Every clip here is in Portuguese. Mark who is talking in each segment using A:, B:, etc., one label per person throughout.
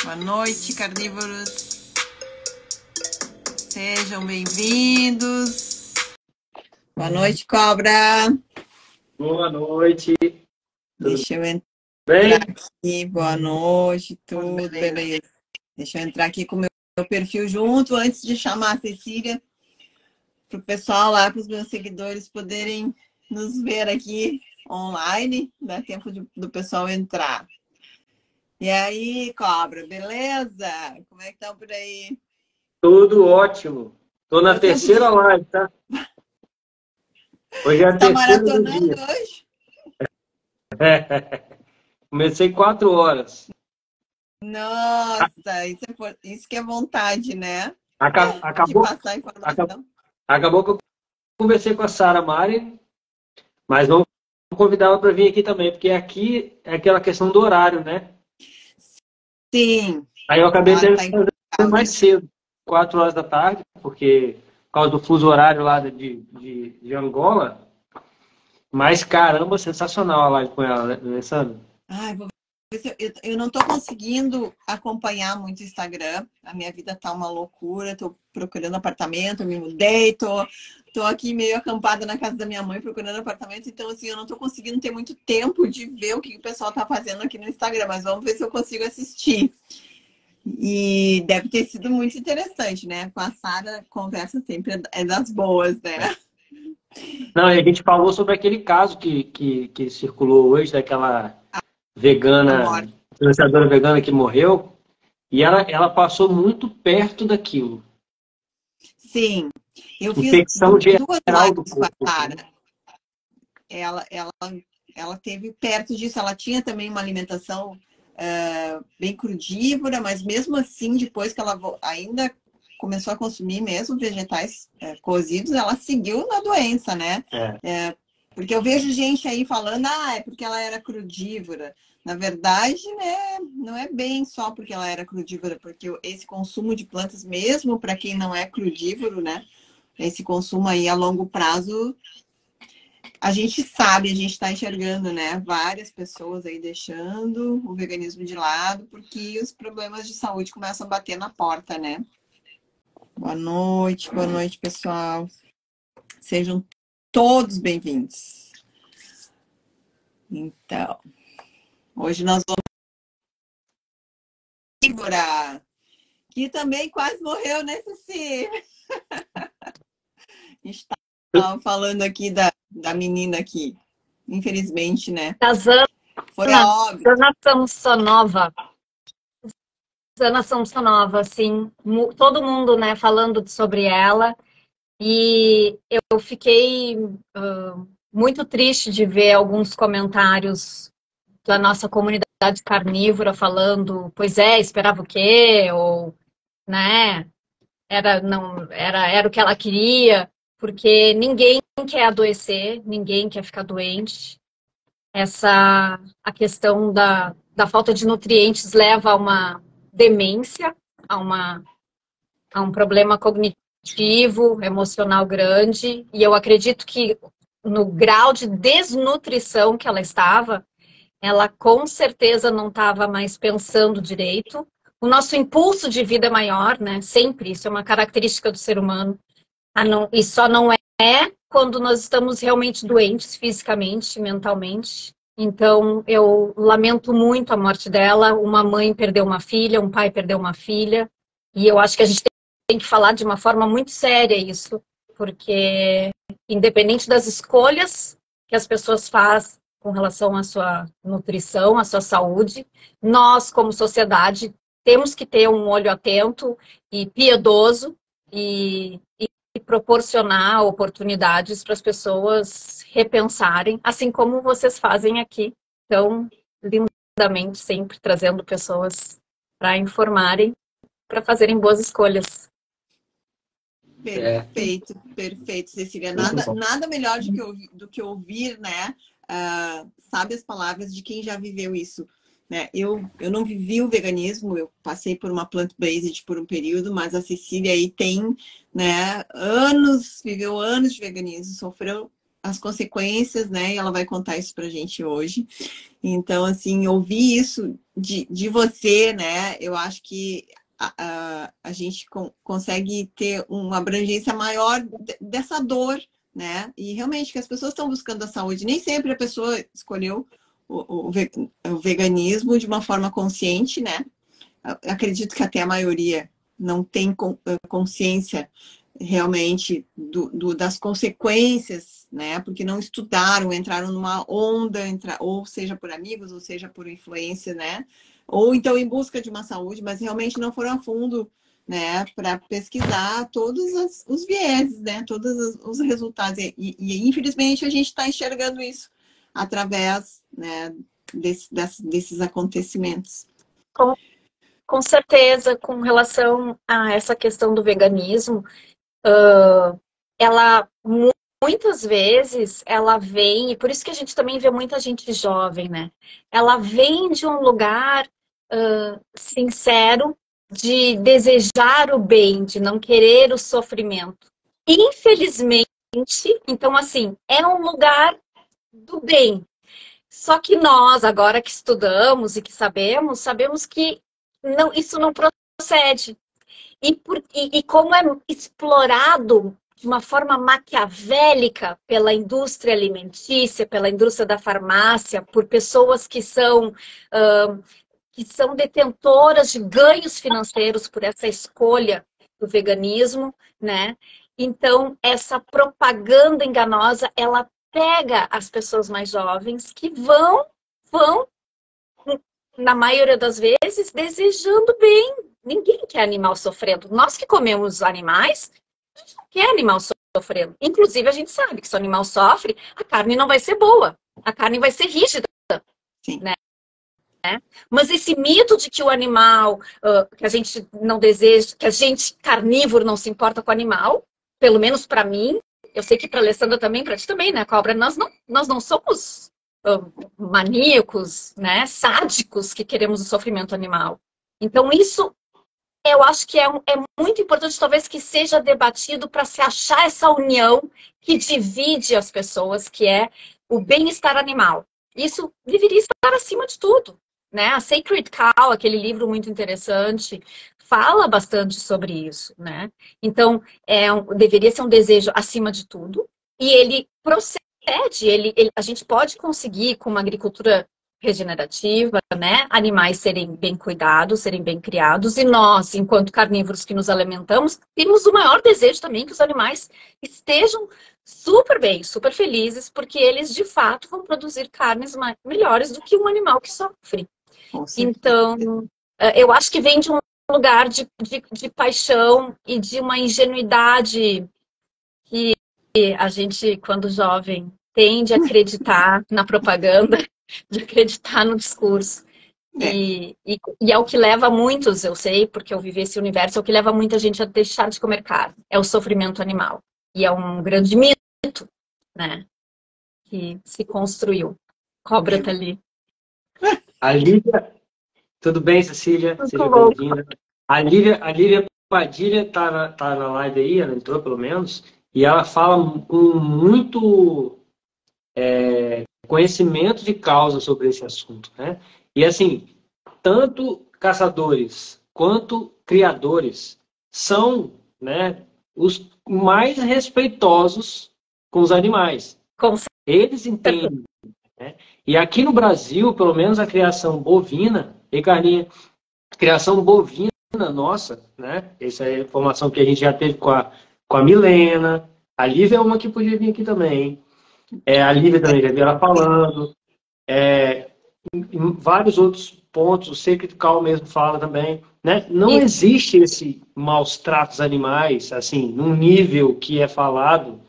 A: Boa noite, carnívoros. Sejam bem-vindos. Boa noite, cobra.
B: Boa noite.
A: Deixa eu entrar
B: Bem?
A: aqui. Boa noite, tudo beleza. Deixa eu entrar aqui com o meu perfil junto, antes de chamar a Cecília, para o pessoal lá, para os meus seguidores poderem nos ver aqui online. Dá tempo do pessoal entrar. E aí, cobra, beleza? Como é que tá por aí?
B: Tudo ótimo. Estou na
A: Deu tempo
B: terceira live, tá? Hoje é a
A: Você tá
B: terceira do
A: maratonando
B: dia.
A: hoje?
B: Comecei 4 horas.
A: Nossa, isso que é vontade, né? De
B: Acabou,
A: passar informação.
B: acabou que eu conversei com a Sara Mari, mas vamos convidá-la para vir aqui também, porque aqui é aquela questão do horário, né?
A: Sim,
B: Aí eu acabei
A: ela
B: tendo
A: tá
B: que
A: em
B: fazer
A: Portugal,
B: mais
A: né?
B: cedo, 4 horas da tarde, porque por causa do fuso horário lá de Angola. Mas caramba, sensacional a live com ela, né, Sandra?
A: Ai, vou ver se eu não tô conseguindo acompanhar muito o Instagram. A minha vida tá uma loucura. Tô procurando apartamento, me mudei, tô aqui meio acampada na casa da minha mãe procurando apartamento. Então, assim, eu não tô conseguindo ter muito tempo de ver o que o pessoal tá fazendo aqui no Instagram. Mas vamos ver se eu consigo assistir. E deve ter sido muito interessante, né? Com a Sara, a conversa sempre é das boas, né?
B: Não, e a gente falou sobre aquele caso que circulou hoje, daquela
A: A
B: vegana,
A: morte.
B: influenciadora vegana que morreu, e ela passou muito perto daquilo.
A: Sim, eu fiz
B: Infecção
A: duas
B: geral do
A: lives com a
B: corpo.
A: Sara. Ela, ela, ela teve perto disso. Ela tinha também uma alimentação bem crudívora, mas mesmo assim, depois que ela ainda começou a consumir mesmo vegetais cozidos, ela seguiu na doença, né?
B: É.
A: Porque eu vejo gente aí falando, é porque ela era crudívora. Na verdade, né, não é bem só porque ela era crudívora, porque esse consumo de plantas, mesmo para quem não é crudívoro, né, esse consumo aí a longo prazo, a gente sabe, a gente está enxergando, né, várias pessoas aí deixando o veganismo de lado, porque os problemas de saúde começam a bater na porta, né? Boa noite, pessoal. Sejam todos bem-vindos. Então, hoje nós vamos Débora, que também quase morreu, né, Ceci? A gente estava falando aqui da menina aqui, infelizmente, né?
C: Da
A: Foi a óbito.
C: Zana Samsonova. Zana Samsonova, assim, todo mundo, né, falando sobre ela. E eu fiquei muito triste de ver alguns comentários da nossa comunidade carnívora falando, pois é, esperava o quê? Ou, né, era o que ela queria, porque ninguém quer adoecer, ninguém quer ficar doente. A questão da falta de nutrientes leva a uma demência, a, a um problema cognitivo, emocional grande, e eu acredito que no grau de desnutrição que ela estava, ela com certeza não estava mais pensando direito. O nosso impulso de vida é maior, né? Sempre, isso é uma característica do ser humano. E só não é quando nós estamos realmente doentes fisicamente, mentalmente. Então, eu lamento muito a morte dela. Uma mãe perdeu uma filha, um pai perdeu uma filha. E eu acho que a gente tem que falar de uma forma muito séria isso, porque independente das escolhas que as pessoas fazem com relação à sua nutrição, à sua saúde, nós, como sociedade, temos que ter um olho atento e piedoso e proporcionar oportunidades para as pessoas repensarem, assim como vocês fazem aqui, tão lindamente, sempre trazendo pessoas para informarem, para fazerem boas escolhas.
A: Perfeito, perfeito, Cecília. Nada melhor do que ouvir, né? Sabe as palavras de quem já viveu isso. Né? Eu não vivi o veganismo, eu passei por uma plant-based por um período, mas a Cecília aí tem, né, viveu anos de veganismo, sofreu as consequências, né? E ela vai contar isso pra gente hoje. Então, assim, ouvir isso de você, né? Eu acho que a gente consegue ter uma abrangência maior dessa dor, né? E realmente que as pessoas estão buscando a saúde. Nem sempre a pessoa escolheu o veganismo de uma forma consciente, né? Acredito que até a maioria não tem consciência realmente das consequências, né? Porque não estudaram, entraram numa onda, ou seja por amigos, ou seja por influência, né? Ou então em busca de uma saúde, mas realmente não foram a fundo, né? Para pesquisar todos os vieses, né? Todos os resultados. E infelizmente a gente está enxergando isso através, né, desses acontecimentos.
C: Com certeza, com relação a essa questão do veganismo, ela muitas vezes ela vem, e por isso que a gente também vê muita gente jovem, né? Ela vem de um lugar sincero de desejar o bem, de não querer o sofrimento. Infelizmente, então assim, é um lugar do bem. Só que nós, agora que estudamos e que sabemos que não, isso não procede. E como é explorado de uma forma maquiavélica pela indústria alimentícia, pela indústria da farmácia, por pessoas que são detentoras de ganhos financeiros por essa escolha do veganismo, né? Então, essa propaganda enganosa, ela pega as pessoas mais jovens que vão, na maioria das vezes, desejando bem. Ninguém quer animal sofrendo. Nós que comemos animais, a gente não quer animal sofrendo. Inclusive, a gente sabe que se o animal sofre, a carne não vai ser boa. A carne vai ser rígida.
A: Sim.
C: Né? Mas esse mito de que o animal, que a gente não deseja, que a gente carnívoro não se importa com o animal, pelo menos para mim, eu sei que para a Alessandra também, para ti também, né, Cobra? Nós não somos maníacos, né, sádicos que queremos o sofrimento animal. Então isso eu acho que é muito importante, talvez, que seja debatido para se achar essa união que divide as pessoas, que é o bem-estar animal. Isso deveria estar acima de tudo, né? A Sacred Cow, aquele livro muito interessante, fala bastante sobre isso, né? Então, deveria ser um desejo acima de tudo, e ele procede, a gente pode conseguir, com uma agricultura regenerativa, né? Animais serem bem cuidados, serem bem criados, e nós, enquanto carnívoros que nos alimentamos, temos o maior desejo também que os animais estejam super bem, super felizes, porque eles de fato vão produzir carnes melhores do que um animal que sofre. Então, eu acho que vem de um lugar de paixão e de uma ingenuidade que a gente, quando jovem, tende a acreditar na propaganda, de acreditar no discurso. E é o que leva muitos, eu sei, porque eu vivi esse universo, é o que leva muita gente a deixar de comer carne. É o sofrimento animal. E é um grande mito, né? Que se construiu. Cobra tá ali.
B: A Lívia, tudo bem, Cecília? Seja bem-vinda. A Lívia Padilha tá na live aí, ela entrou pelo menos, e ela fala com muito conhecimento de causa sobre esse assunto, né? E assim, tanto caçadores quanto criadores são, né, os mais respeitosos com os animais. Eles entendem, né? E aqui no Brasil, pelo menos a criação bovina, e Carlinha, a criação bovina nossa, né? Essa é a informação que a gente já teve com a Milena. A Lívia é uma que podia vir aqui também. A Lívia também já vi ela falando. Em vários outros pontos, o Sacred Cow mesmo fala também. Né? Não existe esse maus tratos animais, assim, num nível que é falado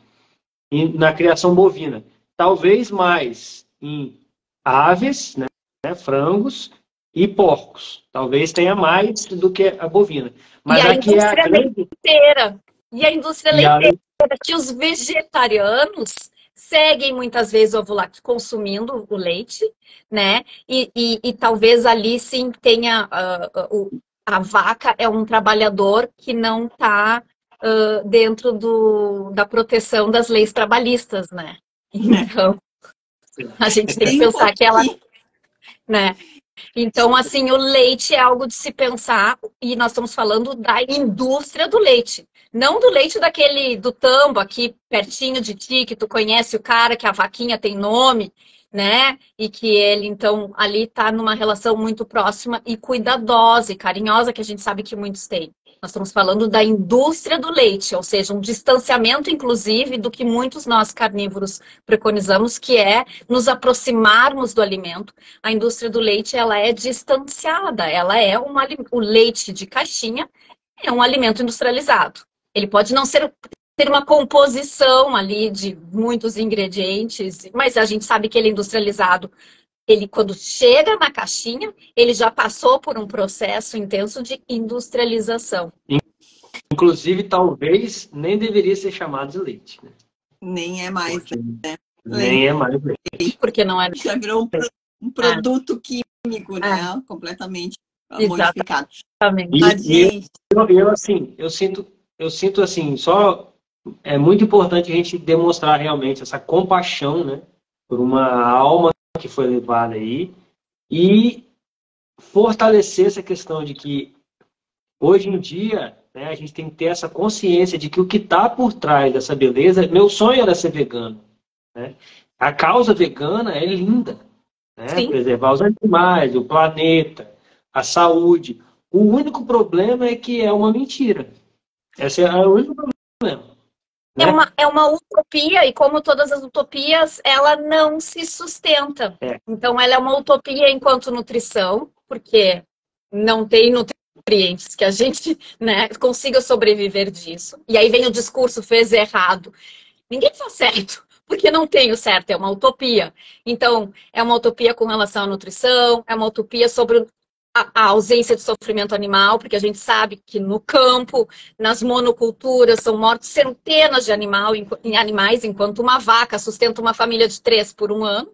B: na criação bovina. Talvez mais em aves, né? Frangos e porcos. Talvez tenha mais do que a bovina. Mas aqui é a grande...
C: leiteira. E a indústria leiteira, que os vegetarianos seguem muitas vezes o ovo lácteo consumindo o leite, né? E talvez ali sim tenha a vaca é um trabalhador que não está dentro da proteção das leis trabalhistas, né? Então, a gente tem que pensar que ela, né? Então, assim, o leite é algo de se pensar, e nós estamos falando da indústria do leite. Não do leite do tambo, aqui pertinho de ti, que tu conhece o cara, que a vaquinha tem nome, né? E que ele, então, ali está numa relação muito próxima e cuidadosa e carinhosa, que a gente sabe que muitos têm. Nós estamos falando da indústria do leite, ou seja, um distanciamento, inclusive, do que muitos nós carnívoros preconizamos, que é nos aproximarmos do alimento. A indústria do leite, ela é distanciada, ela é o leite de caixinha é um alimento industrializado. Ele pode não ter uma composição ali de muitos ingredientes, mas a gente sabe que ele é industrializado. Ele, quando chega na caixinha, ele já passou por um processo intenso de industrialização.
B: Inclusive, talvez nem deveria ser chamado de leite, né?
A: Nem é mais, né?
B: Nem é mais leite.
C: Porque não é.
A: Já virou um produto químico, né? Completamente modificado.
C: Exatamente.
B: Eu sinto assim, só é muito importante a gente demonstrar realmente essa compaixão, né, por uma alma que foi levada aí e fortalecer essa questão de que hoje em dia, né, a gente tem que ter essa consciência de que o que está por trás dessa beleza, meu sonho era ser vegano, né? A causa vegana é linda, né? Preservar os animais, o planeta, a saúde. O único problema é que é uma mentira. Esse é o único problema. Né?
C: É uma utopia, e como todas as utopias, ela não se sustenta. Então, ela é uma utopia enquanto nutrição, porque não tem nutrientes que a gente, né, consiga sobreviver disso. E aí vem o discurso, fez errado. Ninguém faz certo, porque não tem o certo, é uma utopia. Então, é uma utopia com relação à nutrição, é uma utopia sobre a ausência de sofrimento animal, porque a gente sabe que no campo, nas monoculturas, são mortos centenas de animais, enquanto uma vaca sustenta uma família de 3 por um ano,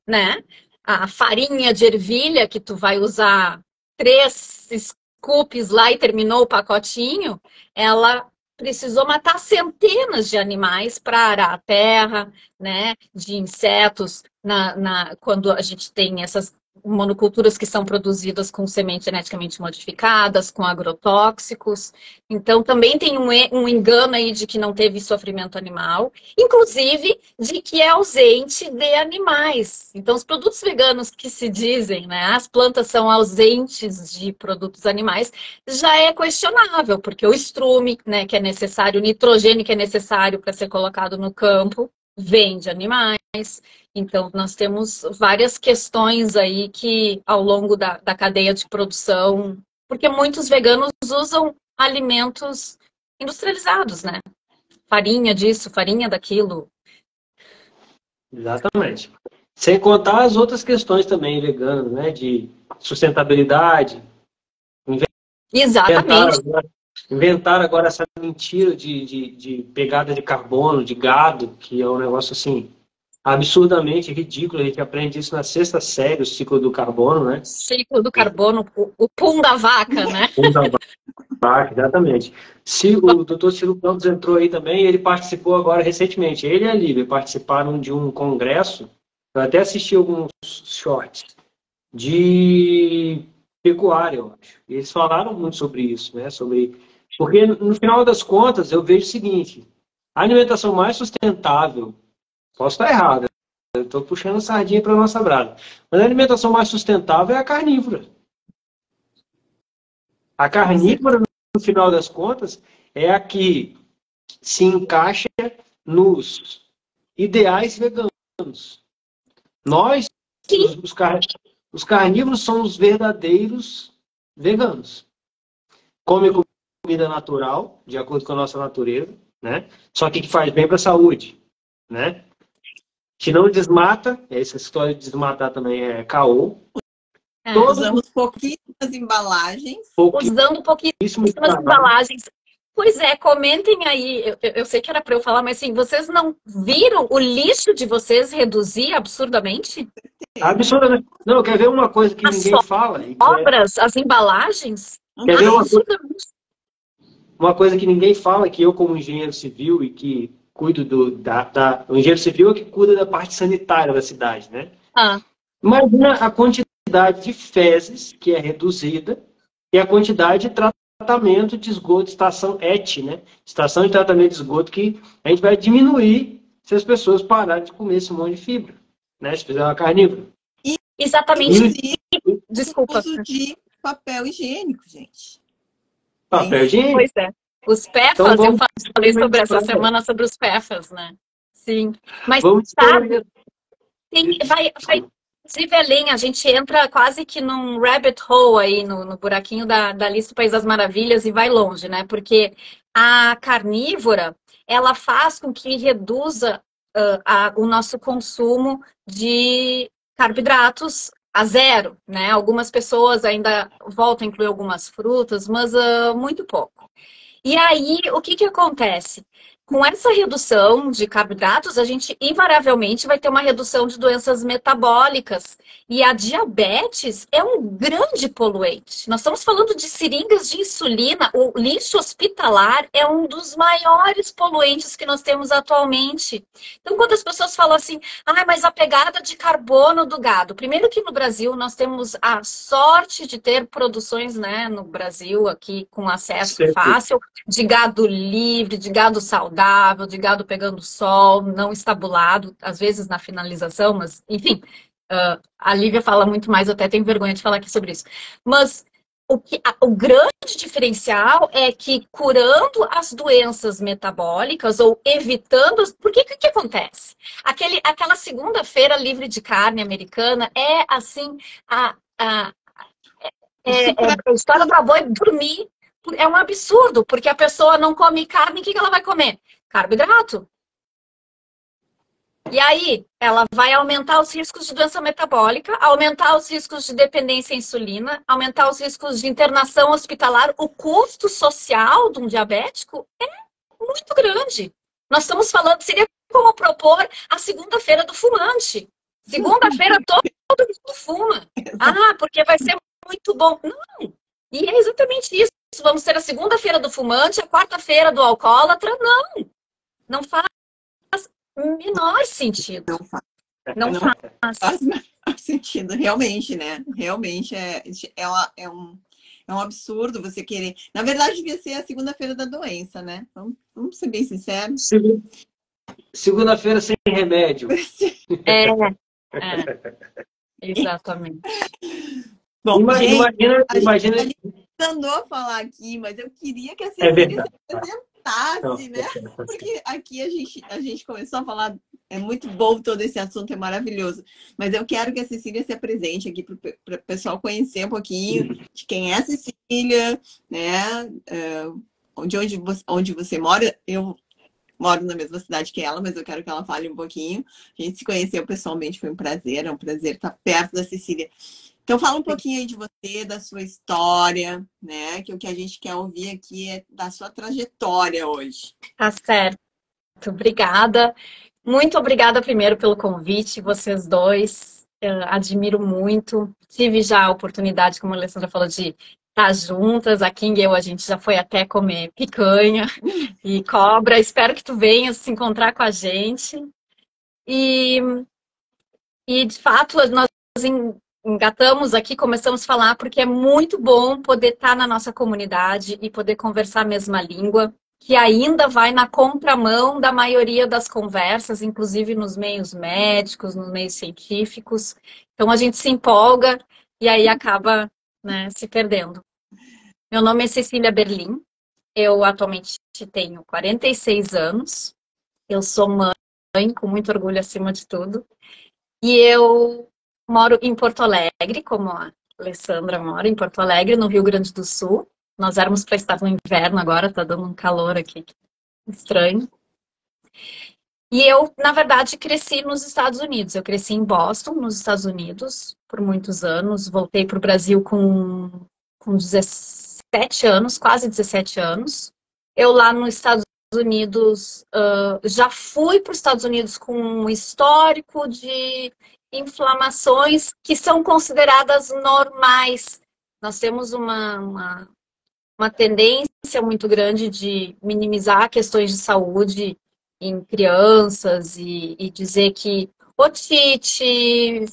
C: né? A farinha de ervilha, que tu vai usar 3 scoops lá e terminou o pacotinho, ela precisou matar centenas de animais para arar a terra, né? De insetos, quando a gente tem essas monoculturas que são produzidas com sementes geneticamente modificadas, com agrotóxicos. Então, também tem um engano aí de que não teve sofrimento animal, inclusive de que é ausente de animais. Então, os produtos veganos que se dizem, né, as plantas são ausentes de produtos animais, já é questionável, porque o estrume, né, que é necessário, o nitrogênio que é necessário para ser colocado no campo, vem de animais. Então, nós temos várias questões aí que, ao longo da cadeia de produção, porque muitos veganos usam alimentos industrializados, né? Farinha disso, farinha daquilo.
B: Exatamente. Sem contar as outras questões também veganas, né? De sustentabilidade.
C: Exatamente.
B: Inventaram agora essa mentira de pegada de carbono, de gado, que é um negócio assim absurdamente ridículo. A gente aprende isso na 6ª série, o ciclo do carbono, né?
C: Ciclo do carbono, o pum da vaca, né?
B: Pum da vaca, exatamente. O Dr. Ciro Campos entrou aí também, ele participou agora recentemente. Ele e a Lívia participaram de um congresso, eu até assisti alguns shorts, de pecuária, eu acho. E eles falaram muito sobre isso, né? Porque, no final das contas, eu vejo o seguinte, a alimentação mais sustentável, posso estar errado, eu estou puxando sardinha para a nossa brasa, mas a alimentação mais sustentável é a carnívora. A carnívora, no final das contas, é a que se encaixa nos ideais veganos. Nós, os carnívoros, são os verdadeiros veganos. Comem comida natural, de acordo com a nossa natureza, né? Só que faz bem para a saúde, né? Que não desmata, essa história de desmatar também é caô.
A: Usamos pouquíssimas embalagens.
C: Usando pouquíssimas embalagens. Pois é, comentem aí. Eu sei que era para eu falar, mas assim, vocês não viram o lixo de vocês reduzir absurdamente?
B: Absurdamente. Não, quer ver uma coisa que ninguém fala?
C: As embalagens?
B: Quer ver uma coisa que ninguém fala, que eu, como engenheiro civil, e que cuido o engenheiro civil é que cuida da parte sanitária da cidade, né?
C: Ah,
B: Imagina a quantidade de fezes que é reduzida e a quantidade de tratamento de esgoto, estação ET, né? Estação de tratamento de esgoto, que a gente vai diminuir se as pessoas pararem de comer esse monte de fibra, né? Se fizer uma carnívora.
C: exatamente.
A: Inclusive,
C: Desculpa.
A: uso de papel higiênico, gente.
B: Papel higiênico.
C: Pois é. Os PEFAS,
B: Então, vamos
C: eu falei sobre essa semana sobre os PEFAS, né? Sim. Mas, sabe, vai inclusive além, a gente entra quase que num rabbit hole aí, no buraquinho da lista do País das Maravilhas e vai longe, né? Porque a carnívora, ela faz com que reduza o nosso consumo de carboidratos a zero, né? Algumas pessoas ainda voltam a incluir algumas frutas, mas muito pouco. E aí, o que que acontece? Com essa redução de carboidratos, a gente invariavelmente vai ter uma redução de doenças metabólicas. E a diabetes é um grande poluente. Nós estamos falando de seringas de insulina. O lixo hospitalar é um dos maiores poluentes que nós temos atualmente. Então, quando as pessoas falam assim, mas a pegada de carbono do gado. Primeiro que no Brasil nós temos a sorte de ter produções, né, no Brasil aqui com acesso fácil de gado livre, de gado saudável, de gado pegando sol, não estabulado, às vezes na finalização, mas enfim, a Lívia fala muito mais, eu até tenho vergonha de falar aqui sobre isso. Mas o grande diferencial é que curando as doenças metabólicas ou evitando... Porque o que acontece? Aquela segunda-feira livre de carne americana é assim, a história do avô é dormir. É um absurdo, porque a pessoa não come carne, o que ela vai comer? Carboidrato. E aí, ela vai aumentar os riscos de doença metabólica, aumentar os riscos de dependência à insulina, aumentar os riscos de internação hospitalar. O custo social de um diabético é muito grande. Nós estamos falando, seria como propor a segunda-feira do fumante. Segunda-feira todo mundo fuma. Porque vai ser muito bom. Não, e é exatamente isso. Vamos ter a segunda-feira do fumante, a quarta-feira do alcoólatra. Não faz o menor sentido. Não faz
A: sentido, realmente, né? Realmente é um absurdo você querer. Na verdade, devia ser a segunda-feira da doença, né? Vamos ser bem sinceros.
B: Segunda-feira sem remédio.
C: Exatamente.
A: Bom,
B: imagina.
A: A gente andou a falar aqui, mas eu queria que a Cecília se apresentasse, né? Porque aqui a gente começou a falar, é muito bom todo esse assunto, é maravilhoso. Mas eu quero que a Cecília se apresente aqui para o pessoal conhecer um pouquinho de quem é a Cecília, né? Onde você mora. Eu moro na mesma cidade que ela, mas eu quero que ela fale um pouquinho. A gente se conheceu pessoalmente, foi um prazer estar perto da Cecília. Então, fala um pouquinho aí de você, da sua história, né? Que o que a gente quer ouvir aqui é da sua trajetória hoje.
C: Tá certo. Obrigada. Muito obrigada primeiro pelo convite, vocês dois. Eu admiro muito. Tive já a oportunidade, como a Alessandra falou, de estar juntas. A King e eu, a gente já foi até comer picanha e cobra. Espero que tu venha se encontrar com a gente. E de fato, nós engatamos aqui, começamos a falar, porque é muito bom poder estar na nossa comunidade e poder conversar a mesma língua, que ainda vai na contramão da maioria das conversas, inclusive nos meios médicos, nos meios científicos. Então a gente se empolga e aí acaba, né, se perdendo. Meu nome é Cecília Berlim, eu atualmente tenho 46 anos, eu sou mãe, com muito orgulho acima de tudo, e eu moro em Porto Alegre, como a Alessandra mora em Porto Alegre, no Rio Grande do Sul. Nós éramos para estar no inverno, agora está dando um calor aqui estranho. E eu, na verdade, cresci nos Estados Unidos. Eu cresci em Boston, nos Estados Unidos, por muitos anos. Voltei para o Brasil com 17 anos, quase 17 anos. Eu lá nos Estados Unidos, já fui para os Estados Unidos com um histórico de inflamações que são consideradas normais. Nós temos uma tendência muito grande de minimizar questões de saúde em crianças e dizer que otite,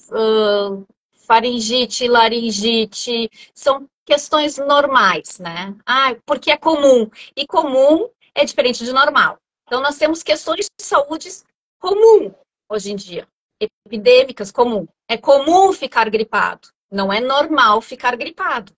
C: faringite, laringite, são questões normais, né? Ah, porque é comum. E comum é diferente de normal. Então, nós temos questões de saúde comum hoje em dia. Epidêmicas comum. É comum ficar gripado. Não é normal ficar gripado.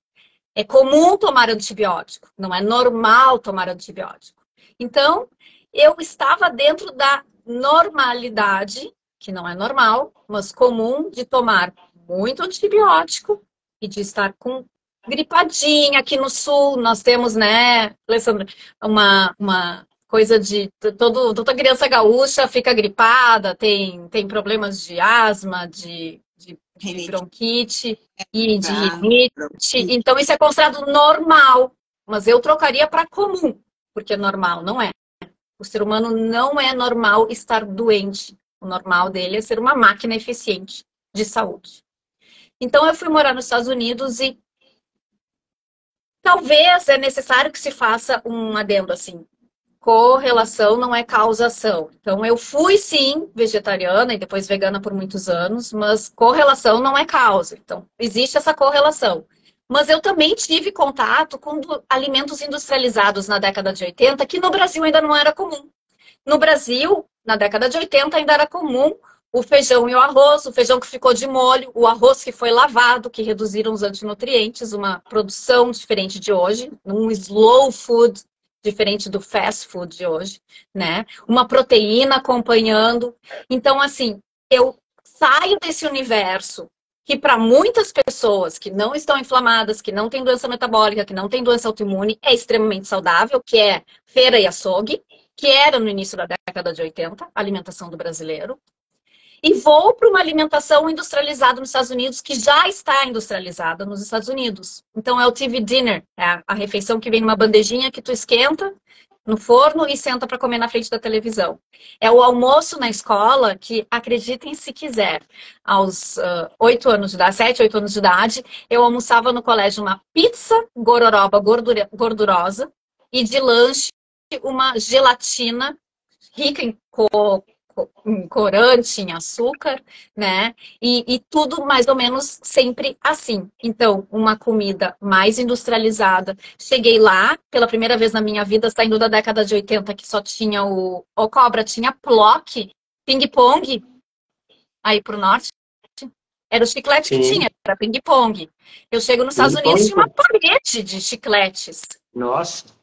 C: É comum tomar antibiótico. Não é normal tomar antibiótico. Então, eu estava dentro da normalidade, que não é normal, mas comum, de tomar muito antibiótico e de estar com gripadinha. Aqui no sul nós temos, né, Alessandra, uma coisa de toda criança gaúcha fica gripada, tem problemas de asma, de bronquite e de rinite. Então isso é considerado normal, mas eu trocaria para comum, porque normal não é. O ser humano não é normal estar doente. O normal dele é ser uma máquina eficiente de saúde. Então, eu fui morar nos Estados Unidos e talvez é necessário que se faça um adendo assim. Correlação não é causação. Então, eu fui, sim, vegetariana e depois vegana por muitos anos, mas correlação não é causa. Então, existe essa correlação. Mas eu também tive contato com alimentos industrializados na década de 80, que no Brasil ainda não era comum. No Brasil, na década de 80, ainda era comum o feijão e o feijão que ficou de molho, o arroz que foi lavado, que reduziram os antinutrientes, uma produção diferente de hoje, um slow food diferente do fast food de hoje, né? Uma proteína acompanhando. Então, assim, eu saio desse universo que para muitas pessoas que não estão inflamadas, que não têm doença metabólica, que não têm doença autoimune, é extremamente saudável, que é feira e açougue, que era no início da década de 80, a alimentação do brasileiro. E vou para uma alimentação industrializada nos Estados Unidos, que já está industrializada nos Estados Unidos. Então é o TV dinner, é a refeição que vem numa bandejinha que tu esquenta no forno e senta para comer na frente da televisão. É o almoço na escola que, acreditem se quiser, aos 8 anos de idade, 7, 8 anos de idade, eu almoçava no colégio uma pizza gororoba gordurosa e de lanche uma gelatina rica em corante, em açúcar, né? E tudo mais ou menos sempre assim. Então, uma comida mais industrializada. Cheguei lá, pela primeira vez na minha vida, saindo da década de 80, que só tinha o cobra, tinha Plock, ping-pong, aí pro norte. Era o chiclete que tinha, era ping-pong. Eu chego nos Estados Unidos, tinha uma parede de chicletes.
B: Nossa.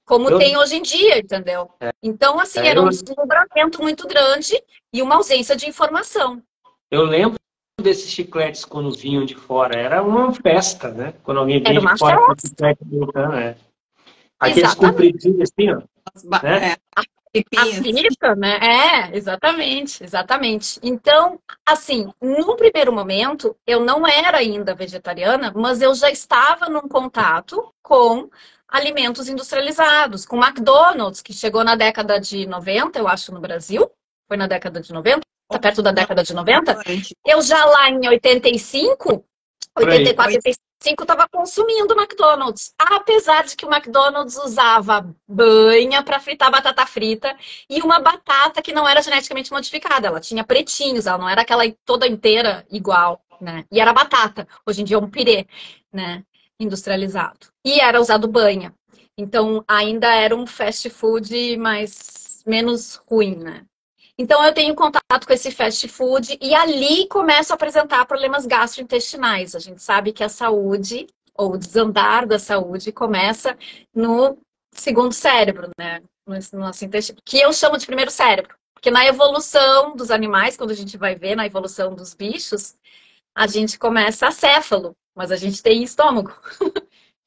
C: Como tem hoje em dia, entendeu? Então, assim, era um deslumbramento muito grande e uma ausência de informação.
B: Eu lembro desses chicletes quando vinham de fora. Era uma festa, né? Quando alguém vinha de fora com o chiclete voltando, aqueles compridinhos assim, ó. Né?
C: A fita, né? Exatamente. Então, assim, num primeiro momento, eu não era ainda vegetariana, mas eu já estava num contato com alimentos industrializados, com McDonald's, que chegou na década de 90, eu acho, no Brasil. Foi na década de 90, perto da década de 90. Eu já lá em 85, 84, 85, estava consumindo McDonald's. Apesar de que o McDonald's usava banha para fritar batata frita e uma batata que não era geneticamente modificada. Ela tinha pretinhos, ela não era aquela toda inteira igual, né? E era batata. Hoje em dia é um pirê, né? Industrializado. E era usado banha. Então, ainda era um fast food, mas menos ruim, né? Então, eu tenho contato com esse fast food e ali começo a apresentar problemas gastrointestinais. A gente sabe que a saúde, ou o desandar da saúde, começa no segundo cérebro, né? No nosso intestino, que eu chamo de primeiro cérebro. Porque na evolução dos animais, quando a gente vai ver na evolução dos bichos, a gente começa acéfalo, mas a gente tem estômago.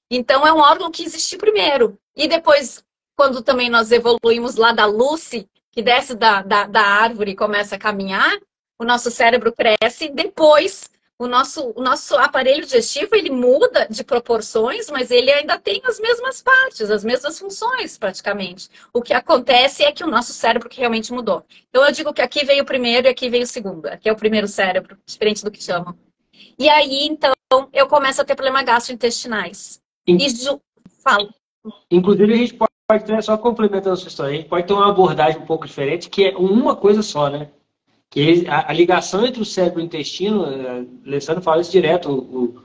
C: Então, é um órgão que existe primeiro. E depois, quando também nós evoluímos lá da Lucy, que desce da árvore e começa a caminhar, o nosso cérebro cresce. Depois, o nosso aparelho digestivo, ele muda de proporções, mas ele ainda tem as mesmas partes, as mesmas funções, praticamente. O que acontece é que o nosso cérebro que realmente mudou. Então, eu digo que aqui veio o primeiro e aqui veio o segundo. Aqui é o primeiro cérebro, diferente do que chamam. E aí, então, eu começo a ter problemas gastrointestinais. Falo.
B: Inclusive, a gente pode ter, só complementando a sua história, a gente pode ter uma abordagem um pouco diferente, que é uma coisa só, né? Que a ligação entre o cérebro e o intestino, o Alessandro fala isso direto,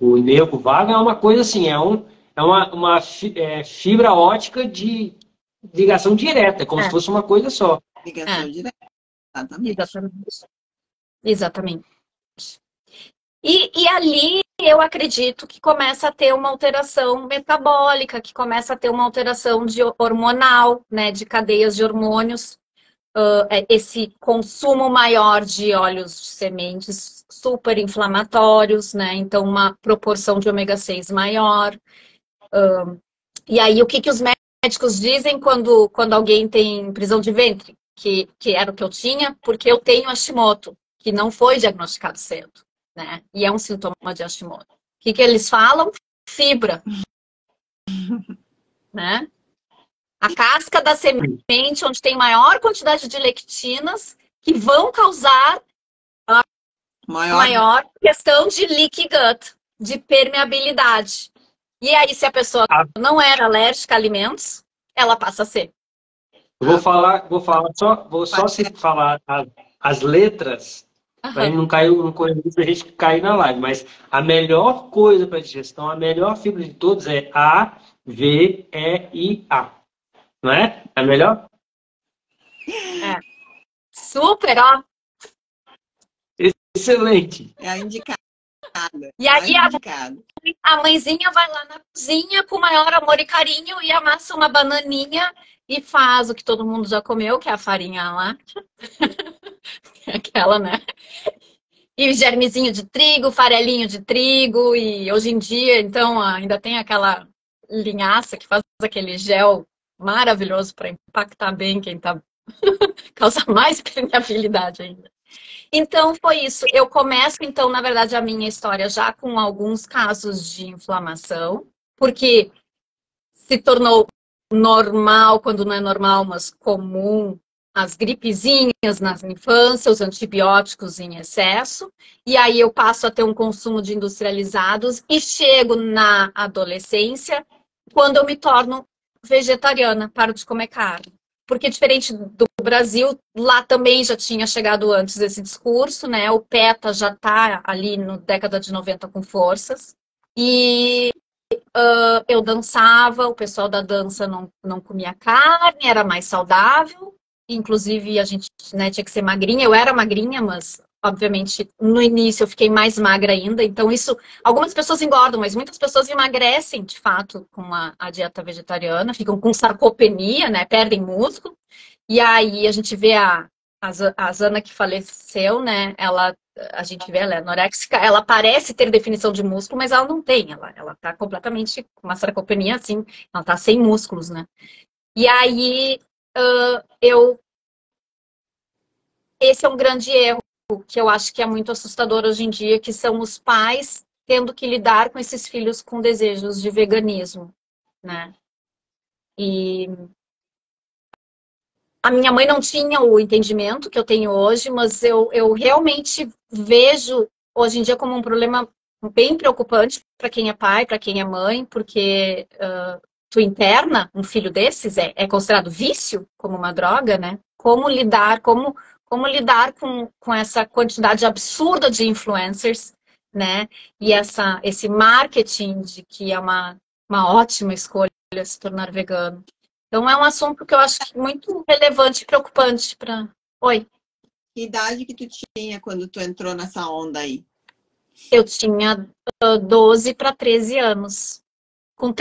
B: o nervo vago é uma coisa assim, fibra ótica de ligação direta, como se fosse uma coisa só.
A: Ligação direta, exatamente.
C: Exatamente. E ali eu acredito que começa a ter uma alteração metabólica, que começa a ter uma alteração hormonal, né, de cadeias de hormônios, esse consumo maior de óleos de sementes super inflamatórios, né, então uma proporção de ômega 6 maior. E aí o que os médicos dizem quando alguém tem prisão de ventre? Que era o que eu tinha, porque eu tenho Hashimoto, que não foi diagnosticado cedo, né? E é um sintoma de Hashimoto. O que eles falam? Fibra. Né? A casca da semente, onde tem maior quantidade de lectinas, que vão causar a maior questão de leaky gut, de permeabilidade. E aí, se a pessoa não era alérgica a alimentos, ela passa a ser.
B: Vou só falar as letras, para não cair, não correr a gente cair na live, mas a melhor coisa para digestão, a melhor fibra de todos é AVEIA. Não é? É melhor?
C: Super, ó.
B: Excelente.
A: É a indicada.
C: E aí a mãezinha vai lá na cozinha com o maior amor e carinho e amassa uma bananinha e faz o que todo mundo já comeu, que é a farinha láctea. Aquela, né? E germezinho de trigo, farelinho de trigo. E hoje em dia, então, ainda tem aquela linhaça que faz aquele gel maravilhoso para impactar bem quem tá... causa mais permeabilidade ainda. Então, foi isso. Eu começo, então, na verdade, a minha história já com alguns casos de inflamação, porque se tornou normal, quando não é normal, mas comum, as gripezinhas na infância, os antibióticos em excesso, e aí eu passo a ter um consumo de industrializados e chego na adolescência, quando eu me torno vegetariana, paro de comer carne. Porque diferente do Brasil, lá também já tinha chegado antes esse discurso, né? O PETA já está ali na década de 90 com forças. E eu dançava, o pessoal da dança não comia carne, era mais saudável. Inclusive, a gente, né, tinha que ser magrinha. Eu era magrinha, mas, obviamente, no início eu fiquei mais magra ainda. Então, isso... Algumas pessoas engordam, mas muitas pessoas emagrecem, de fato, com a dieta vegetariana. Ficam com sarcopenia, né? Perdem músculo. E aí, a gente vê a Zana que faleceu, né? A gente vê, ela é anoréxica. Ela parece ter definição de músculo, mas ela não tem. Ela tá completamente com uma sarcopenia, assim. Ela tá sem músculos, né? E aí... esse é um grande erro que eu acho que é muito assustador hoje em dia, que são os pais tendo que lidar com esses filhos com desejos de veganismo, né? E a minha mãe não tinha o entendimento que eu tenho hoje, mas eu realmente vejo hoje em dia como um problema bem preocupante para quem é pai, para quem é mãe, porque tu interna um filho desses, é considerado vício, como uma droga, né? Como lidar com essa quantidade absurda de influencers, né? E esse marketing de que é uma ótima escolha se tornar vegano. Então é um assunto que eu acho muito relevante e preocupante para... Oi.
A: Que idade que tu tinha quando tu entrou nessa onda aí?
C: Eu tinha 12 para 13 anos. Com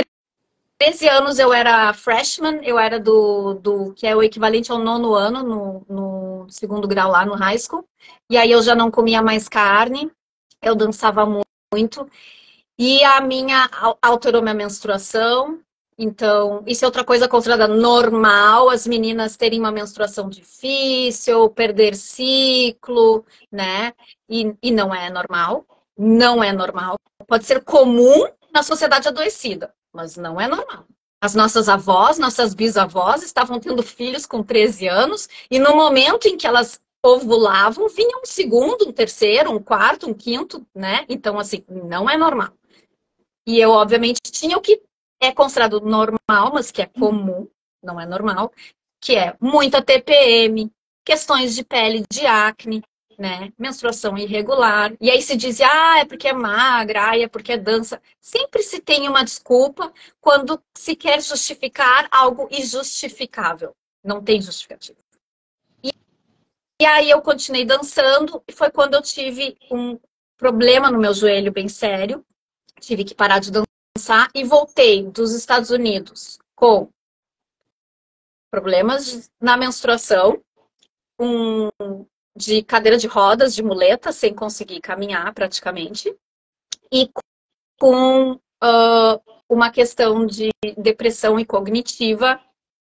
C: 13 anos eu era freshman, eu era do que é o equivalente ao 9º ano no 2º grau lá no high school. E aí eu já não comia mais carne, eu dançava muito. E a minha alterou minha menstruação. Então, isso é outra coisa considerada normal, as meninas terem uma menstruação difícil, perder ciclo, né? E não é normal, não é normal. Pode ser comum na sociedade adoecida, mas não é normal. As nossas avós, nossas bisavós estavam tendo filhos com 13 anos e no momento em que elas ovulavam, vinha um segundo, um terceiro, um quarto, um quinto, né? Então, assim, não é normal. E eu, obviamente, tinha o que é considerado normal, mas que é comum, não é normal, que é muita TPM, questões de pele, de acne, né? Menstruação irregular. E aí se diz, é porque é magra, é porque é dança. Sempre se tem uma desculpa quando se quer justificar algo injustificável. Não tem justificativa. E aí eu continuei dançando e foi quando eu tive um problema no meu joelho bem sério. Tive que parar de dançar e voltei dos Estados Unidos com problemas na menstruação, de cadeira de rodas, de muleta, sem conseguir caminhar praticamente, e com uma questão de depressão e cognitiva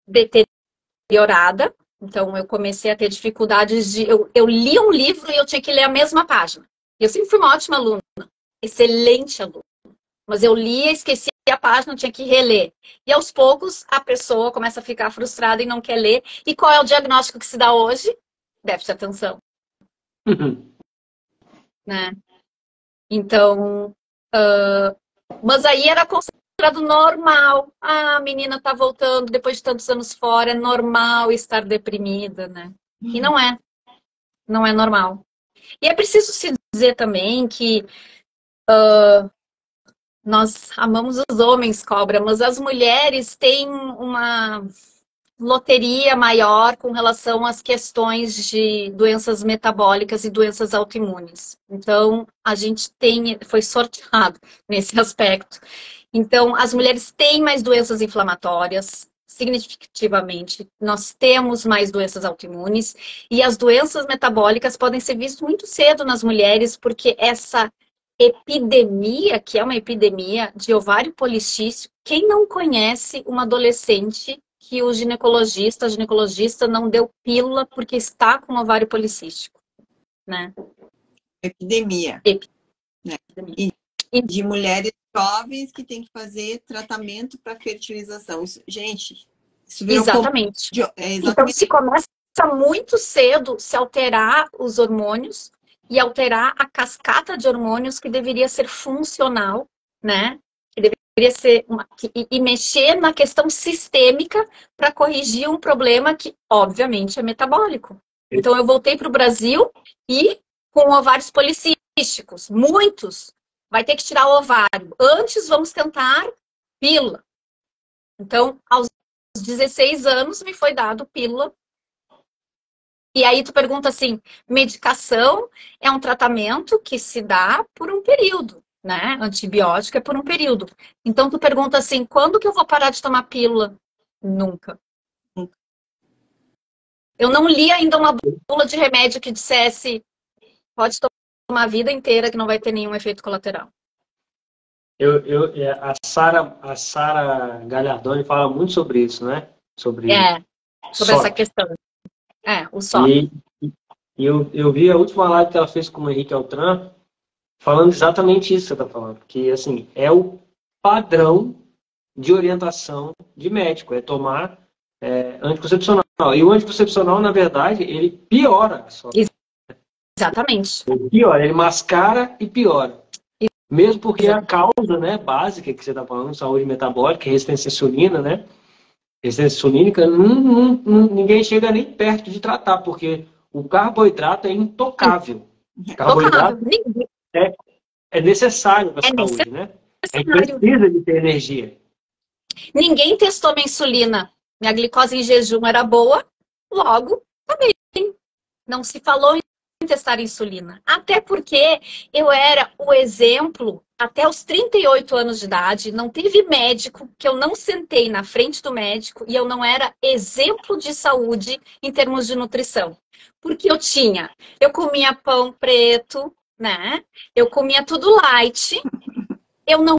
C: deteriorada. Então, eu comecei a ter dificuldades de... Eu li um livro e eu tinha que ler a mesma página. Eu sempre fui uma ótima aluna, excelente aluna. Mas eu lia, esquecia a página, tinha que reler. E aos poucos, a pessoa começa a ficar frustrada e não quer ler. E qual é o diagnóstico que se dá hoje? Déficit de atenção. Né? Então, mas aí era considerado normal. A menina tá voltando depois de tantos anos fora, é normal estar deprimida, né? E não é. Não é normal. E é preciso se dizer também que nós amamos os homens, cobra, mas as mulheres têm uma loteria maior com relação às questões de doenças metabólicas e doenças autoimunes. Então, a gente foi sorteado nesse aspecto. Então, as mulheres têm mais doenças inflamatórias, significativamente. Nós temos mais doenças autoimunes e as doenças metabólicas podem ser vistas muito cedo nas mulheres, porque essa epidemia, que é uma epidemia de ovário policístico, quem não conhece uma adolescente que o a ginecologista não deu pílula porque está com ovário policístico, né?
A: Epidemia. Né? E de mulheres jovens que têm que fazer tratamento para fertilização. Isso, gente, isso virou
C: exatamente. Então, se começa muito cedo se alterar os hormônios e alterar a cascata de hormônios que deveria ser funcional, né? Que deveria ser e mexer na questão sistêmica para corrigir um problema que, obviamente, é metabólico. Então, eu voltei para o Brasil e com ovários policísticos, muitos. Vai ter que tirar o ovário. Antes, vamos tentar pílula. Então, aos 16 anos, me foi dado pílula. E aí tu pergunta assim, medicação é um tratamento que se dá por um período, né? Antibiótico é por um período. Então tu pergunta assim, quando que eu vou parar de tomar pílula? Nunca. Eu não li ainda uma bula de remédio que dissesse pode tomar a vida inteira que não vai ter nenhum efeito colateral.
B: A Sara Gagliardoni fala muito sobre isso, né? Sobre
C: essa questão. O sol.
B: E eu vi a última live que ela fez com o Henrique Altran falando exatamente isso que você está falando. Que, assim, é o padrão de orientação de médico. É tomar anticoncepcional. E o anticoncepcional, na verdade, ele piora a sua...
C: Exatamente.
B: Ele piora. Ele mascara e piora. Mesmo porque a causa, né, básica que você está falando, saúde metabólica, resistência à insulina, né? Resistência insulínica, ninguém chega nem perto de tratar, porque o carboidrato é intocável. O carboidrato é necessário para a saúde, né? A gente precisa de ter energia.
C: Ninguém testou minha insulina. Minha glicose em jejum era boa, logo, tá bem. Não se falou em testar insulina. Até porque eu era o exemplo... Até os 38 anos de idade, não teve médico que eu não sentei na frente do médico e eu não era exemplo de saúde em termos de nutrição. Porque eu comia pão preto, né? Eu comia tudo light, eu não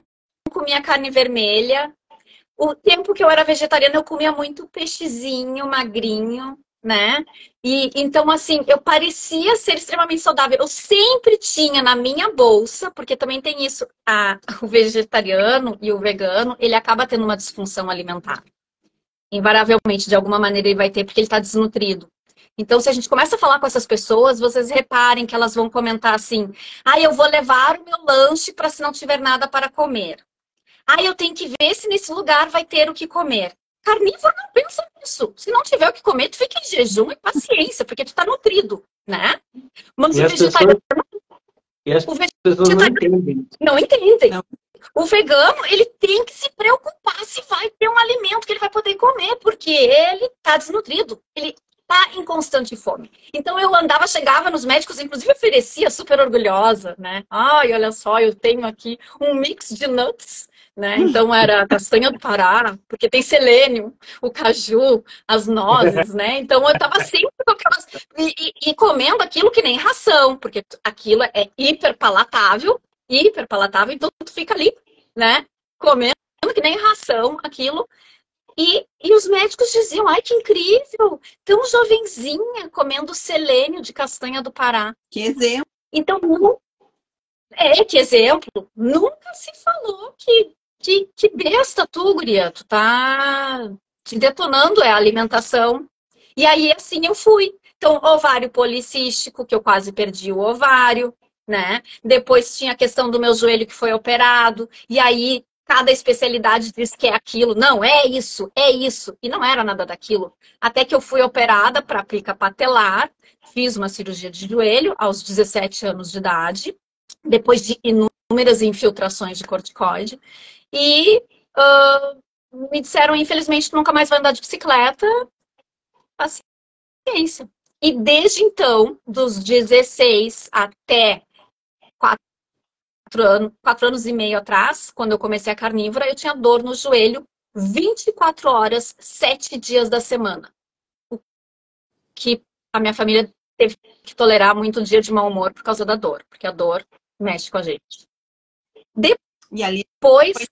C: comia carne vermelha. O tempo que eu era vegetariana, eu comia muito peixezinho, magrinho, né? E então, assim, eu parecia ser extremamente saudável. Eu sempre tinha na minha bolsa, porque também tem isso, o vegetariano e o vegano, ele acaba tendo uma disfunção alimentar. Invariavelmente, de alguma maneira, ele vai ter, porque ele está desnutrido. Então, se a gente começa a falar com essas pessoas, vocês reparem que elas vão comentar assim, eu vou levar o meu lanche para se não tiver nada para comer. Ah, eu tenho que ver se nesse lugar vai ter o que comer. Carnívoro não pensa nisso. Se não tiver o que comer, tu fica em jejum e paciência, porque tu tá nutrido, né? Mas
B: E
C: o
B: as
C: vegetariano,
B: as
C: o
B: pessoas não
C: vegetariano
B: entendem.
C: não entendem.
A: Não.
C: O vegano, ele tem que se preocupar se vai ter um alimento que ele vai poder comer, porque ele tá desnutrido. Ele tá em constante fome. Então eu andava, chegava nos médicos, inclusive oferecia, super orgulhosa, né? Ai, olha só, eu tenho aqui um mix de nuts, né? Então era a castanha do Pará, porque tem selênio, o caju, as nozes, né? Então eu tava sempre com aquelas... E comendo aquilo que nem ração, porque aquilo é hiper palatável, então tu fica ali, né? Comendo que nem ração, aquilo. E os médicos diziam, ai, que incrível, tão jovenzinha, comendo selênio de castanha do Pará.
A: Que exemplo.
C: Então, que exemplo, nunca se falou que besta tu, guria, tu tá te detonando a alimentação. E aí, assim, eu fui. Então, ovário policístico, que eu quase perdi o ovário, né? Depois tinha a questão do meu joelho que foi operado, e aí cada especialidade diz que é aquilo. Não, é isso, é isso. E não era nada daquilo. Até que eu fui operada para plica patelar, fiz uma cirurgia de joelho aos 17 anos de idade, depois de inúmeras infiltrações de corticoide. E me disseram, infelizmente, nunca mais vai andar de bicicleta. Paciência. E desde então, dos 16 até 4 anos e meio atrás, quando eu comecei a carnívora, eu tinha dor no joelho 24 horas, 7 dias da semana. O que a minha família teve que tolerar muito dia de mau humor por causa da dor, porque a dor mexe com a gente.
A: E ali
C: Depois,
A: foi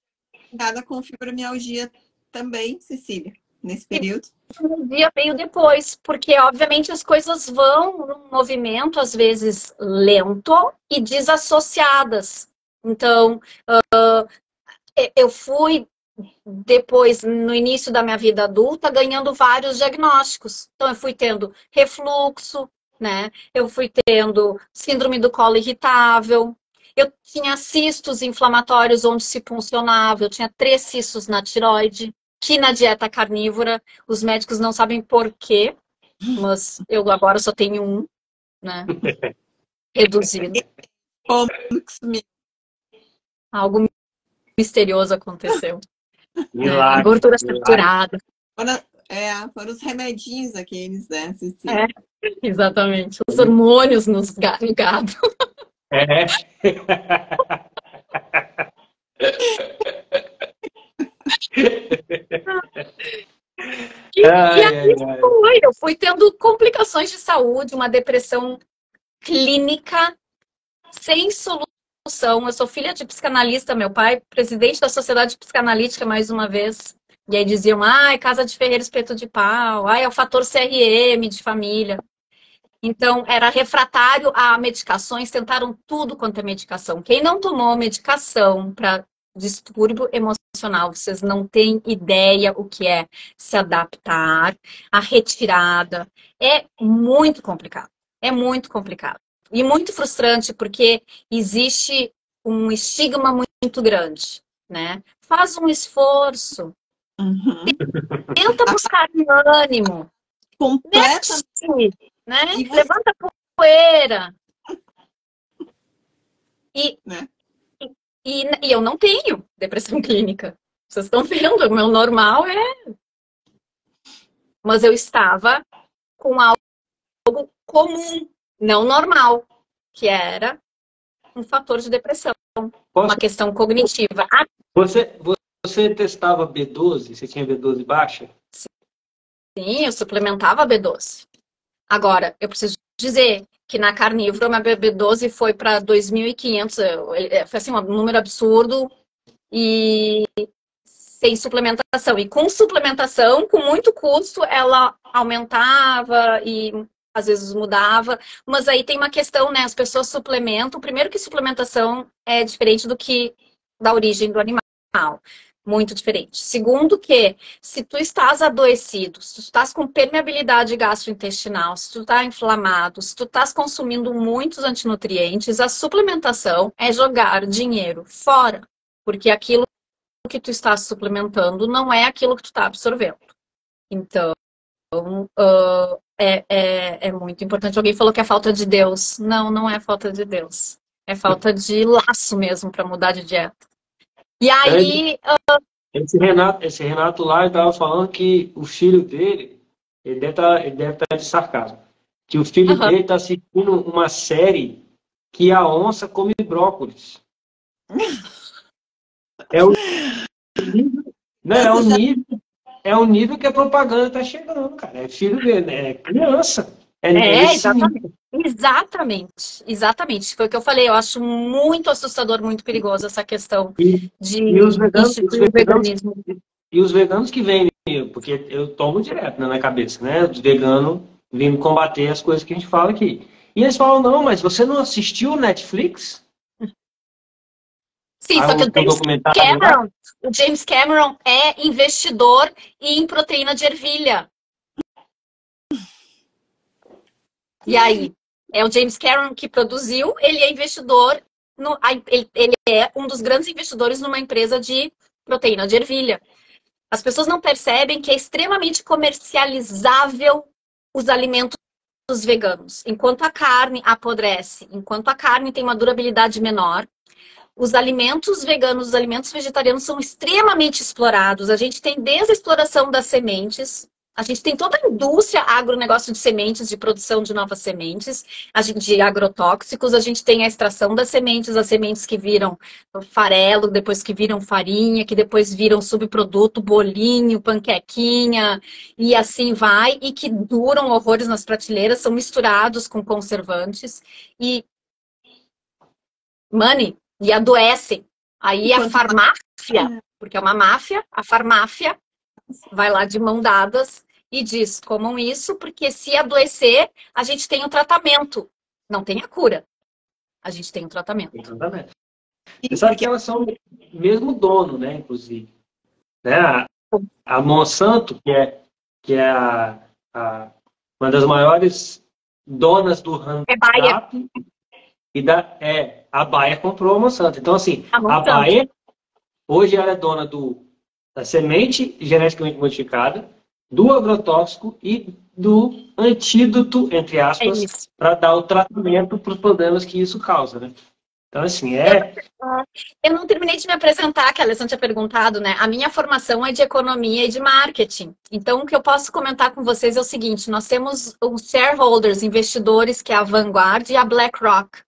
A: cuidada com fibromialgia também, Cecília, nesse período.
C: um dia veio depois, porque obviamente as coisas vão num movimento às vezes lento e desassociadas. Então, eu fui depois, no início da minha vida adulta, ganhando vários diagnósticos. Então, eu fui tendo refluxo, né? Eu fui tendo síndrome do colo irritável. Eu tinha cistos inflamatórios onde se puncionava. Eu tinha 3 cistos na tireoide, que na dieta carnívora, os médicos não sabem por quê, mas eu agora só tenho um, né? Reduzido.
A: Como que sumiu?
C: Algo misterioso aconteceu.
B: Milagre,
C: Gordura
B: milagre.
C: saturada.
A: Foram os remedinhos aqueles, né, Cecília?
C: Exatamente. Os hormônios no gado.
B: É.
C: E aí eu fui tendo complicações de saúde, uma depressão clínica sem solução. Eu sou filha de psicanalista, meu pai, presidente da Sociedade Psicanalítica, mais uma vez. E aí diziam, ai, casa de ferreiro, espeto de pau, ai, é o fator CRM de família. Então, era refratário a medicações, tentaram tudo quanto é medicação. Quem não tomou medicação para distúrbio emocional, vocês não têm ideia o que é se adaptar, a retirada. É muito complicado. É muito complicado. E muito frustrante, porque existe um estigma muito grande, né? Faz um esforço, tenta buscar ânimo.
A: Completamente.
C: Mexe, né?
A: E você-
C: Levanta a poeira.
A: Né?
C: E eu não tenho depressão clínica. Vocês estão vendo, o meu normal é... Mas eu estava com algo comum, não normal, que era um fator de depressão, uma questão cognitiva.
B: Você testava B12? Você tinha B12 baixa?
C: Sim, eu suplementava B12. Agora, eu preciso dizer que na carnívora, minha B12 foi para 2.500, foi assim, um número absurdo, e sem suplementação. E com suplementação, com muito custo, ela aumentava e às vezes mudava. Mas aí tem uma questão, né? As pessoas suplementam. Primeiro que suplementação é diferente do que da origem do animal. Muito diferente. Segundo que, se tu estás adoecido, se tu estás com permeabilidade gastrointestinal, se tu estás inflamado, se tu estás consumindo muitos antinutrientes, a suplementação é jogar dinheiro fora. Porque aquilo que tu está suplementando não é aquilo que tu está absorvendo. Então, é muito importante. Alguém falou que é falta de Deus. Não, não é falta de Deus. É falta de laço mesmo para mudar de dieta. E aí...
B: Esse Renato lá estava falando que o filho dele, ele deve estar de sarcasmo, que o filho dele está assistindo uma série que a onça come brócolis. É o nível, não, é o nível que a propaganda está chegando, cara. É filho dele, é criança.
C: Exatamente. Foi o que eu falei. Eu acho muito assustador, muito perigoso essa questão
B: de os veganismo. E os veganos que vêm, porque eu tomo direto na minha cabeça, né? Os veganos vindo combater as coisas que a gente fala aqui. E eles falam, não, mas você não assistiu o Netflix?
C: Sim, só que o James Cameron é investidor em proteína de ervilha. E aí? É o James Cameron que produziu, ele é investidor, ele é um dos grandes investidores numa empresa de proteína de ervilha. As pessoas não percebem que é extremamente comercializável os alimentos veganos. Enquanto a carne apodrece, enquanto a carne tem uma durabilidade menor, os alimentos veganos, os alimentos vegetarianos são extremamente explorados. A gente tem desde a exploração das sementes, a gente tem toda a indústria agronegócio de sementes, de produção de novas sementes, de agrotóxicos, a gente tem a extração das sementes, as sementes que viram farelo, depois que viram farinha, que depois viram subproduto, bolinho, panquequinha, e assim vai, e que duram horrores nas prateleiras, são misturados com conservantes, e adoecem. Aí a farmácia, porque é uma máfia, a farmácia vai lá de mão dadas e diz, comam isso, porque se adoecer, a gente tem um tratamento. Não tem a cura. A gente tem um tratamento.
B: Você sabe que elas são o mesmo dono, né, inclusive. Né? A Monsanto, que é uma das maiores donas do Roundup, a Bayer comprou a Monsanto. Então, assim, a Bayer, hoje ela é dona da semente geneticamente modificada, do agrotóxico e do antídoto, entre aspas, para dar o tratamento para os problemas que isso causa, né? Então, assim,
C: Eu não terminei de me apresentar, que a Alessandra tinha perguntado, né? A minha formação é de economia e de marketing. Então, o que eu posso comentar com vocês é o seguinte, nós temos os shareholders, investidores, que é a Vanguard e a BlackRock.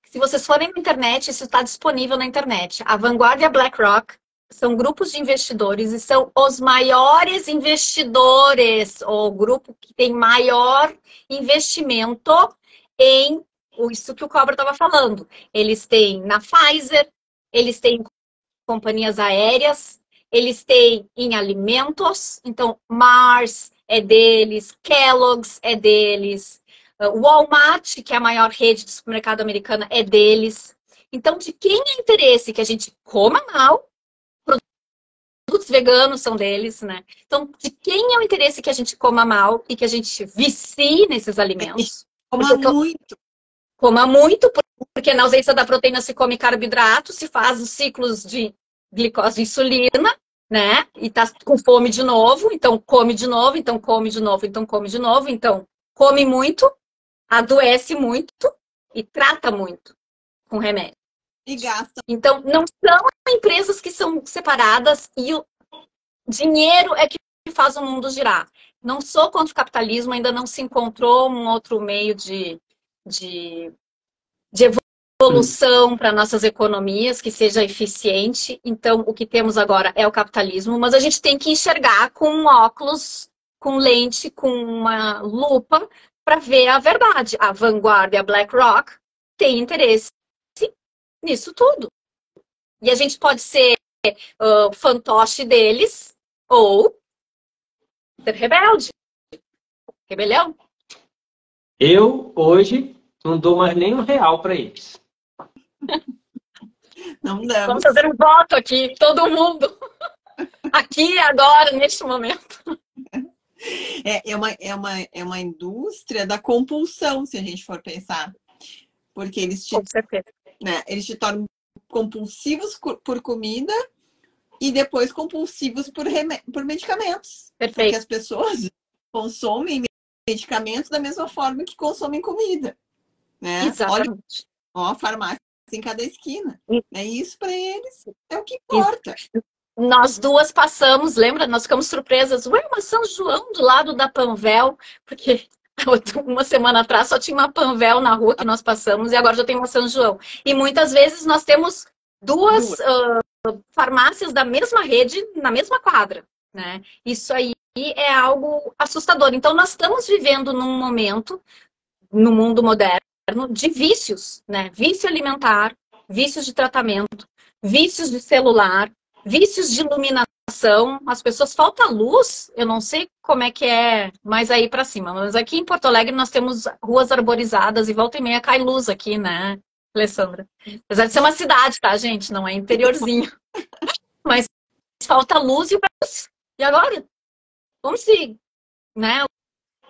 C: Se vocês forem na internet, isso está disponível na internet. A Vanguard e a BlackRock são grupos de investidores e são os maiores investidores, o grupo que tem maior investimento em isso que o Cobra estava falando. Eles têm na Pfizer, eles têm companhias aéreas, eles têm em alimentos, então Mars é deles, Kellogg's é deles, Walmart, que é a maior rede de supermercado americana, é deles. Então, de quem é interesse que a gente coma mal, produtos veganos são deles, né? Então, de quem é o interesse que a gente coma mal e que a gente vicie nesses alimentos? Coma muito, porque na ausência da proteína se come carboidrato, se faz os ciclos de glicose e insulina, né? E tá com fome de novo, então come de novo, então come de novo, então come de novo, então come muito, adoece muito e trata muito com remédio.
A: E gasta.
C: Então, não são empresas que são separadas e o dinheiro é que faz o mundo girar. Não sou contra o capitalismo, ainda não se encontrou um outro meio de evolução para nossas economias que seja eficiente. Então, o que temos agora é o capitalismo, mas a gente tem que enxergar com um óculos, com lente, com uma lupa para ver a verdade. A Vanguard e a BlackRock têm interesse nisso tudo. E a gente pode ser fantoche deles ou ser rebelde. Rebelião.
B: Eu, hoje, não dou mais nem R$1 para eles.
A: Não damos.
C: Vamos fazer um voto aqui, todo mundo. Aqui, agora, neste momento.
A: É uma indústria da compulsão, se a gente for pensar. Porque eles te tornam compulsivos por comida, e depois compulsivos por medicamentos. Porque
C: Perfeito.
A: as pessoas consomem medicamentos da mesma forma que consomem comida, né? Olha,
C: Exatamente.
A: ó, farmácia em cada esquina. É isso para eles, é o que
C: Isso.
A: importa.
C: Nós duas passamos, lembra? Nós ficamos surpresas. Ué, uma São João do lado da Panvel, porque uma semana atrás só tinha uma Panvel na rua que nós passamos e agora já tem uma São João. E muitas vezes nós temos duas farmácias da mesma rede na mesma quadra, né? Isso aí é algo assustador. Então nós estamos vivendo num momento, no mundo moderno, de vícios, né? Vício alimentar, vícios de tratamento, vícios de celular, vícios de iluminação. As pessoas falta luz, eu não sei como é que é mais aí para cima, mas aqui em Porto Alegre nós temos ruas arborizadas e volta e meia cai luz aqui, né, Alessandra? Apesar de ser uma cidade, tá, gente? Não é interiorzinho. Mas falta luz e agora? Como se, né?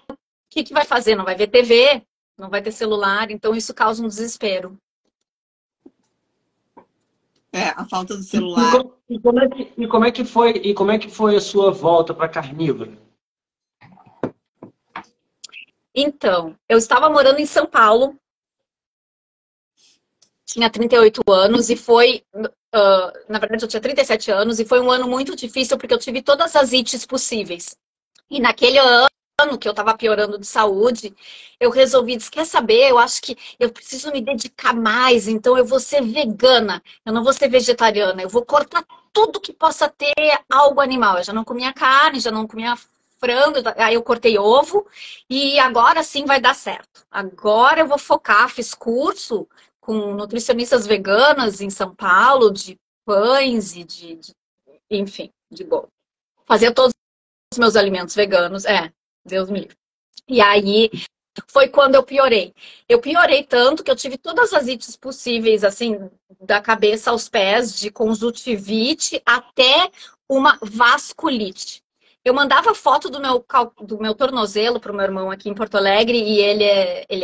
C: O que vai fazer? Não vai ver TV, não vai ter celular, então isso causa um desespero.
A: A falta do celular.
B: E como é que foi a sua volta para carnívora?
C: Então, eu estava morando em São Paulo, tinha 38 anos e foi, na verdade eu tinha 37 anos e foi um ano muito difícil porque eu tive todas as ites possíveis. E naquele ano que eu estava piorando de saúde, eu resolvi, quer saber, eu acho que eu preciso me dedicar mais, então eu vou ser vegana, eu não vou ser vegetariana, eu vou cortar tudo que possa ter algo animal. Eu já não comia carne, já não comia frango, aí eu cortei ovo e agora sim vai dar certo. Agora eu vou focar, fiz curso com nutricionistas veganas em São Paulo, de pães e enfim, de bolo. Fazia todos os meus alimentos veganos, Deus me livre. E aí foi quando eu piorei. Eu piorei tanto que eu tive todas as ites possíveis, assim, da cabeça aos pés, de conjuntivite até uma vasculite. Eu mandava foto do meu tornozelo pro meu irmão aqui em Porto Alegre e ele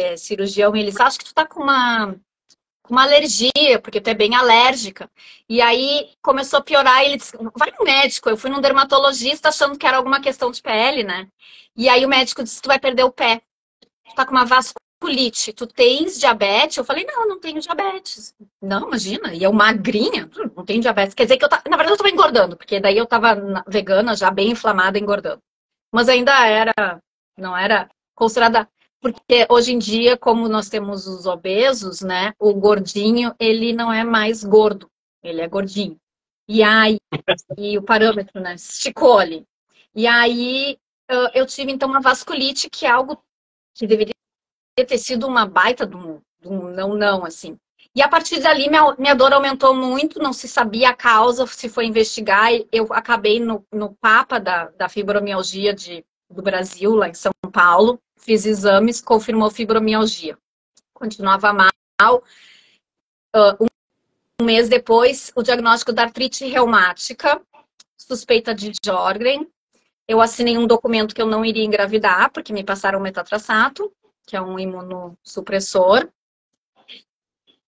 C: é cirurgião e ele disse, acho que tu tá com uma alergia, porque tu é bem alérgica. E aí começou a piorar, e ele disse, vai no médico. Eu fui num dermatologista achando que era alguma questão de pele, né? E aí o médico disse, tu vai perder o pé. Tu tá com uma vasculite, tu tens diabetes? Eu falei, não, não tenho diabetes. Não, imagina, e eu magrinha, não tenho diabetes. Quer dizer que na verdade eu tava engordando, porque daí eu tava vegana, já bem inflamada, engordando. Mas ainda não era considerada. Porque hoje em dia, como nós temos os obesos, né? O gordinho, ele não é mais gordo, ele é gordinho. E aí, o parâmetro, né? Esticou ali. E aí, eu tive, então, uma vasculite, que é algo que deveria ter sido uma baita de um não, assim. E a partir dali, minha dor aumentou muito, não se sabia a causa, se foi investigar. Eu acabei no Papa da fibromialgia do Brasil, lá em São Paulo. Fiz exames, confirmou fibromialgia. Continuava mal. Um mês depois, o diagnóstico da artrite reumática, suspeita de Sjögren. Eu assinei um documento que eu não iria engravidar, porque me passaram metatrexato, que é um imunossupressor.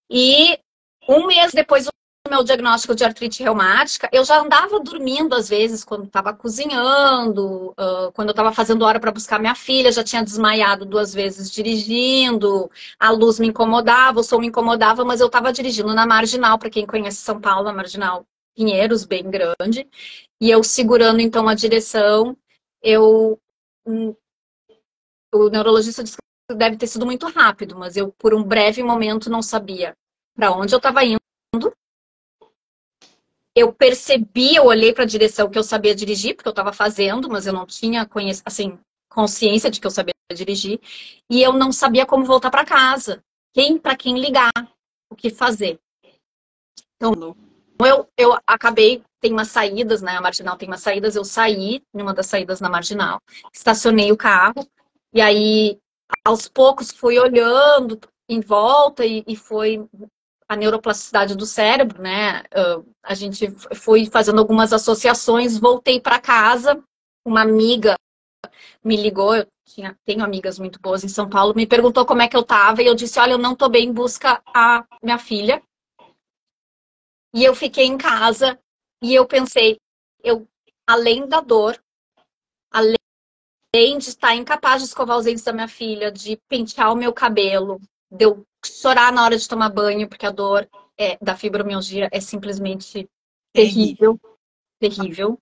C: E um mês depois do meu diagnóstico de artrite reumática, eu já andava dormindo às vezes quando estava cozinhando, quando eu estava fazendo hora para buscar minha filha, já tinha desmaiado 2 vezes dirigindo, a luz me incomodava, o som me incomodava, mas eu estava dirigindo na Marginal, para quem conhece São Paulo, a Marginal Pinheiros, bem grande, e eu segurando então a direção, o neurologista disse que deve ter sido muito rápido, mas eu por um breve momento não sabia para onde eu estava indo. Eu percebi, eu olhei para a direção que eu sabia dirigir, porque eu estava fazendo, mas eu não tinha consciência de que eu sabia dirigir. E eu não sabia como voltar para casa. Para quem ligar, o que fazer. Então, eu acabei, tem umas saídas, né? A Marginal tem umas saídas, eu saí em uma das saídas na Marginal, estacionei o carro, e aí, aos poucos, fui olhando em volta e foi a neuroplasticidade do cérebro, né? A gente foi fazendo algumas associações, voltei para casa, uma amiga me ligou, tenho amigas muito boas em São Paulo, me perguntou como é que eu tava, e eu disse, olha, eu não tô bem, busca a minha filha. E eu fiquei em casa E eu pensei, além da dor, além de estar incapaz de escovar os dentes da minha filha, de pentear o meu cabelo, de eu chorar na hora de tomar banho, porque a dor da fibromialgia é simplesmente terrível, terrível.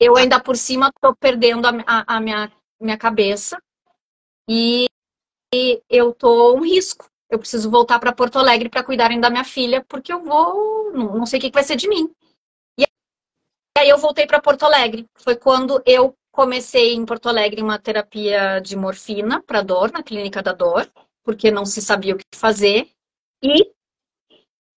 C: Eu ainda por cima estou perdendo a minha cabeça e eu tô um risco. Eu preciso voltar para Porto Alegre para cuidarem da minha filha, porque eu vou, não sei o que vai ser de mim. E aí eu voltei para Porto Alegre. Foi quando eu comecei em Porto Alegre uma terapia de morfina para dor, na clínica da dor, porque não se sabia o que fazer. E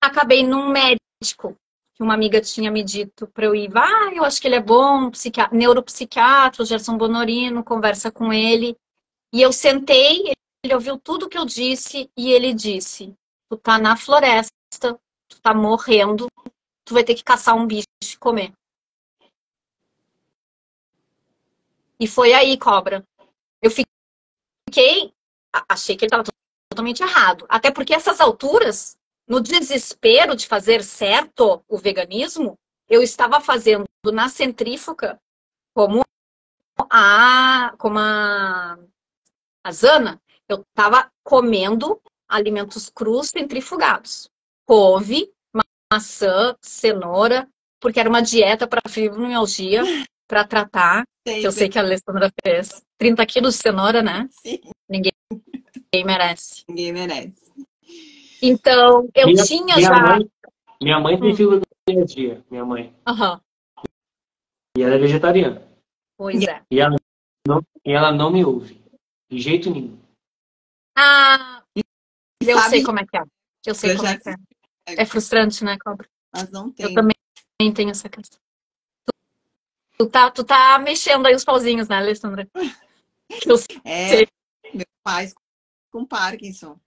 C: acabei num médico que uma amiga tinha me dito para eu ir. Eu acho que ele é bom, neuropsiquiatra, o Gerson Bonorino, conversa com ele. E eu sentei, ele ouviu tudo que eu disse e ele disse: tu tá na floresta, tu tá morrendo, tu vai ter que caçar um bicho e comer. E foi aí, Cobra. Eu fiquei, achei que ele estava totalmente errado. Até porque essas alturas, no desespero de fazer certo o veganismo, eu estava fazendo na centrífuga como a Zana, eu estava comendo alimentos crus centrifugados. Couve, maçã, cenoura, porque era uma dieta para fibromialgia, para tratar, que eu sei que a Alessandra fez. 30 quilos de cenoura, né?
A: Sim.
C: Ninguém merece.
A: Ninguém merece.
C: Então, eu tinha já...
B: Minha mãe tem fibromialgia, minha mãe.
C: Uhum.
B: E ela é vegetariana.
C: Pois é.
B: E ela não me ouve. De jeito nenhum.
C: Eu sei como é que é. Eu sei como é que é. É frustrante, né, Cobra?
A: Mas não tem.
C: Eu também tenho essa questão. Tu tá mexendo aí os pauzinhos, né, Alessandra?
A: Meu pai com Parkinson.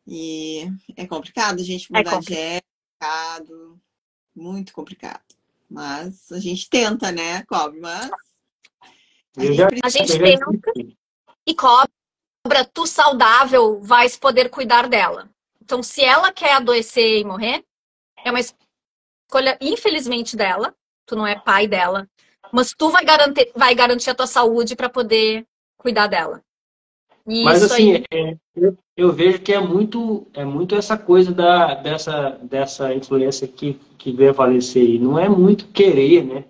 A: E é complicado a gente mudar de dieta, muito complicado. Mas a gente tenta, né, Cobra? Mas
C: a gente tenta e Cobra, tu saudável vais poder cuidar dela. Então, se ela quer adoecer e morrer, é uma escolha, infelizmente, dela. Tu não é pai dela. Mas tu vai garantir a tua saúde para poder cuidar dela. E
B: mas
C: isso
B: assim,
C: aí...
B: eu vejo que é muito essa coisa dessa influência que veio a falecer aí. Não é muito querer, né?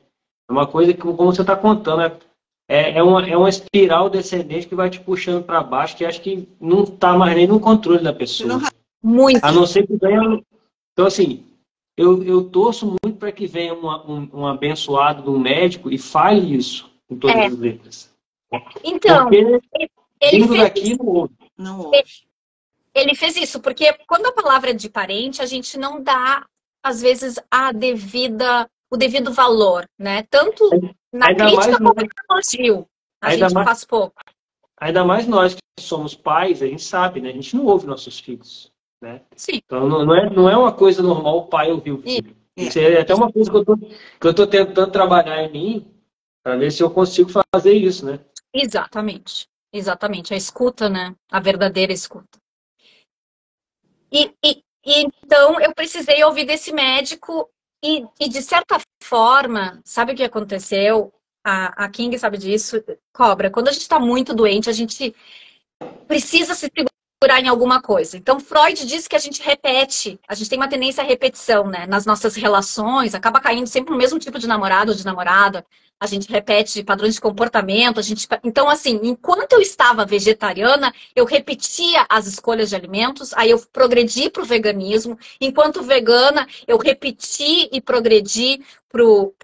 B: É uma coisa que, como você está contando, é uma espiral descendente que vai te puxando para baixo, que acho que não está mais nem no controle da pessoa.
C: Muito.
B: A não ser que venha... Então, assim, eu torço muito para que venha um abençoado do médico e fale isso em todas as letras.
C: Então,
B: porque
C: ele fez
B: daqui
C: isso.
A: Não ouve.
C: Ele fez isso, porque quando a palavra é de parente, a gente não dá, às vezes, o devido valor, né? Tanto na crítica como no elogio. A gente faz pouco.
B: Ainda mais nós que somos pais, a gente sabe, né? A gente não ouve nossos filhos, né?
C: Sim.
B: Então não é uma coisa normal o pai ouvir o filho. Isso é até uma coisa que eu tô tentando trabalhar em mim para ver se eu consigo fazer isso, né?
C: Exatamente. Exatamente. A escuta, né? A verdadeira escuta. E então eu precisei ouvir desse médico e de certa forma, sabe o que aconteceu? A King sabe disso, Cobra. Quando a gente está muito doente, a gente precisa se segurar em alguma coisa. Então, Freud diz que a gente repete, a gente tem uma tendência à repetição, né? Nas nossas relações, acaba caindo sempre no mesmo tipo de namorado ou de namorada. A gente repete padrões de comportamento. Então, assim, enquanto eu estava vegetariana, eu repetia as escolhas de alimentos, aí eu progredi para o veganismo. Enquanto vegana, eu repeti e progredi pro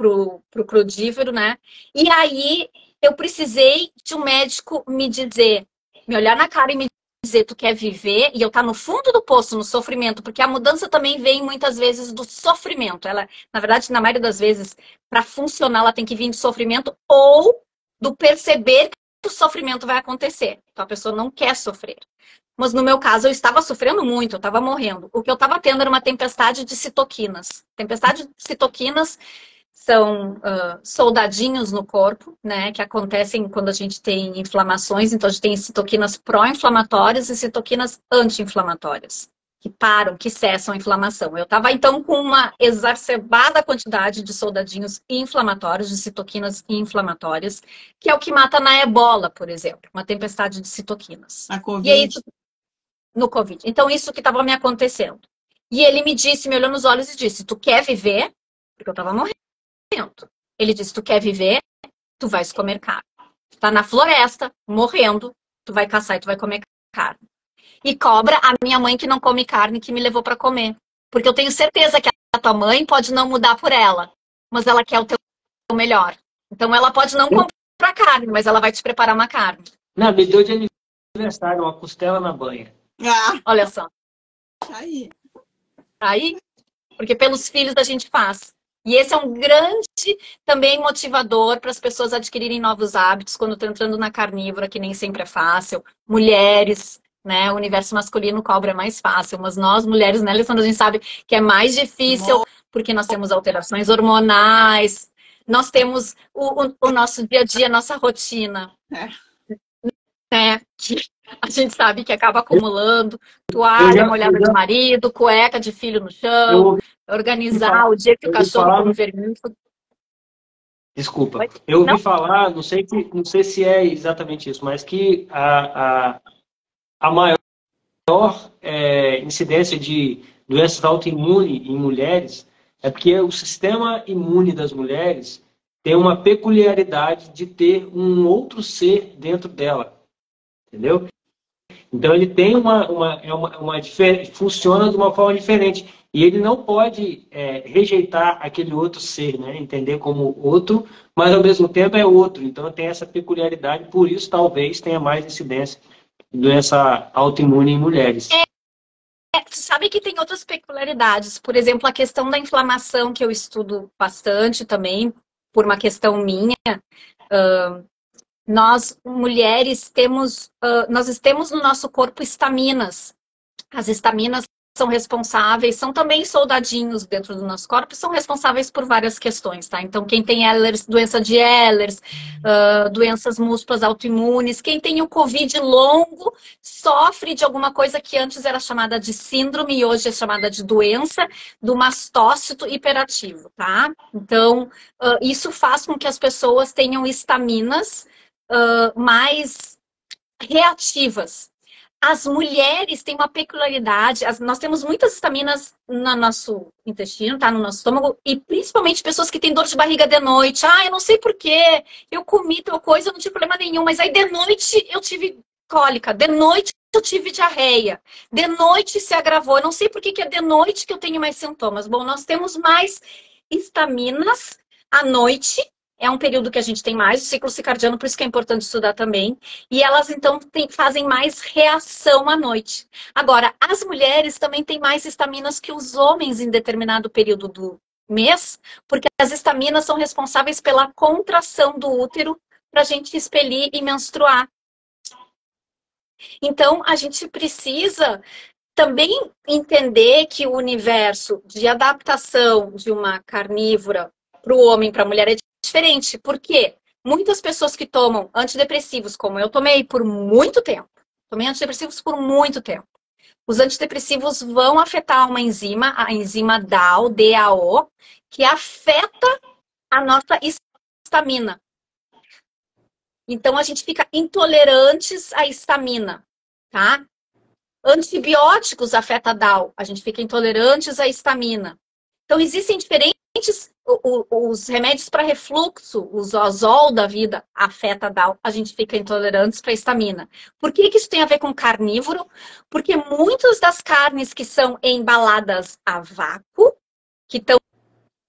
C: crudívoro, né? E aí eu precisei de um médico me olhar na cara e me dizer, tu quer viver, e eu tá no fundo do poço, no sofrimento, porque a mudança também vem muitas vezes do sofrimento. Ela, na verdade, na maioria das vezes, para funcionar, ela tem que vir do sofrimento ou do perceber que o sofrimento vai acontecer. Então a pessoa não quer sofrer. Mas no meu caso, eu estava sofrendo muito, eu estava morrendo. O que eu estava tendo era uma tempestade de citoquinas. Tempestade de citoquinas são soldadinhos no corpo, né, que acontecem quando a gente tem inflamações. Então, a gente tem citoquinas pró-inflamatórias e citoquinas anti-inflamatórias. que param, que cessam a inflamação. Eu estava, então, com uma exacerbada quantidade de soldadinhos inflamatórios, de citoquinas inflamatórias, que é o que mata na ebola, por exemplo, uma tempestade de citoquinas.
A: A
C: E aí,
A: Covid.
C: no Covid. Então, isso que estava me acontecendo. E ele me disse, me olhou nos olhos e disse, tu quer viver? Porque eu estava morrendo. Ele disse, tu quer viver? Tu vais comer carne. Tu tá na floresta, morrendo, tu vai caçar e tu vai comer carne. E cobra a minha mãe que não come carne, que me levou para comer. Porque eu tenho certeza que a tua mãe pode não mudar por ela, mas ela quer o teu melhor. Então ela pode não comprar carne, mas ela vai te preparar uma carne.
B: Não, me deu de aniversário uma costela na banha.
A: Ah,
C: Olha só.
A: aí.
C: Aí, porque pelos filhos a gente faz. E esse é um grande também motivador para as pessoas adquirirem novos hábitos quando estão entrando na carnívora, que nem sempre é fácil. Mulheres, né? O universo masculino cobra é mais fácil, mas nós, mulheres, né, Alessandra, a gente sabe que é mais difícil, porque nós temos alterações hormonais, nós temos o nosso dia a dia, a nossa rotina. Né? Que a gente sabe que acaba acumulando toalha molhada de marido, cueca de filho no chão, organizar o dia que o cachorro come vermífugo.
B: Desculpa, eu ouvi falar, não sei se é exatamente isso, mas que a maior incidência de doenças autoimunes em mulheres é porque o sistema imune das mulheres tem uma peculiaridade de ter um outro ser dentro dela, entendeu? Então ele tem funciona de uma forma diferente e ele não pode rejeitar aquele outro ser, né? Entender como outro, mas ao mesmo tempo é outro. Então tem essa peculiaridade, por isso talvez tenha mais incidência de doença autoimune em mulheres.
C: Tu sabe que tem outras peculiaridades, por exemplo, a questão da inflamação, que eu estudo bastante também, por uma questão minha. Nós, mulheres, nós temos no nosso corpo estaminas. As estaminas são responsáveis, são também soldadinhos dentro do nosso corpo, são responsáveis por várias questões, tá? Então, quem tem Ehlers, doença de Ehlers, doenças múltiplas autoimunes, quem tem o Covid longo, sofre de alguma coisa que antes era chamada de síndrome e hoje é chamada de doença do mastócito hiperativo, tá? Então, isso faz com que as pessoas tenham estaminas mais reativas. As mulheres têm uma peculiaridade, nós temos muitas estaminas no nosso intestino, tá? No nosso estômago, e principalmente pessoas que têm dor de barriga de noite. Eu não sei porquê, eu comi tal coisa, eu não tive problema nenhum, mas aí de noite eu tive cólica, de noite eu tive diarreia, de noite se agravou. Eu não sei por que é de noite que eu tenho mais sintomas. Bom, nós temos mais estaminas à noite. É um período que a gente tem mais, o ciclo circadiano, por isso que é importante estudar também. E elas, então, fazem mais reação à noite. Agora, as mulheres também têm mais estaminas que os homens em determinado período do mês, porque as estaminas são responsáveis pela contração do útero para a gente expelir e menstruar. Então, a gente precisa também entender que o universo de adaptação de uma carnívora para o homem, para a mulher, é diferente. Por quê? Muitas pessoas que tomam antidepressivos, como eu tomei por muito tempo, os antidepressivos vão afetar uma enzima, a enzima DAO, DAO, que afeta a nossa histamina. Então, a gente fica intolerantes à histamina, tá? Antibióticos afetam a DAO, a gente fica intolerantes à histamina. Então, existem diferentes... Os remédios para refluxo, o Zozol da vida, afeta a DAO, a gente fica intolerantes para histamina. Por que isso tem a ver com carnívoro? Porque muitas das carnes que são embaladas a vácuo, que estão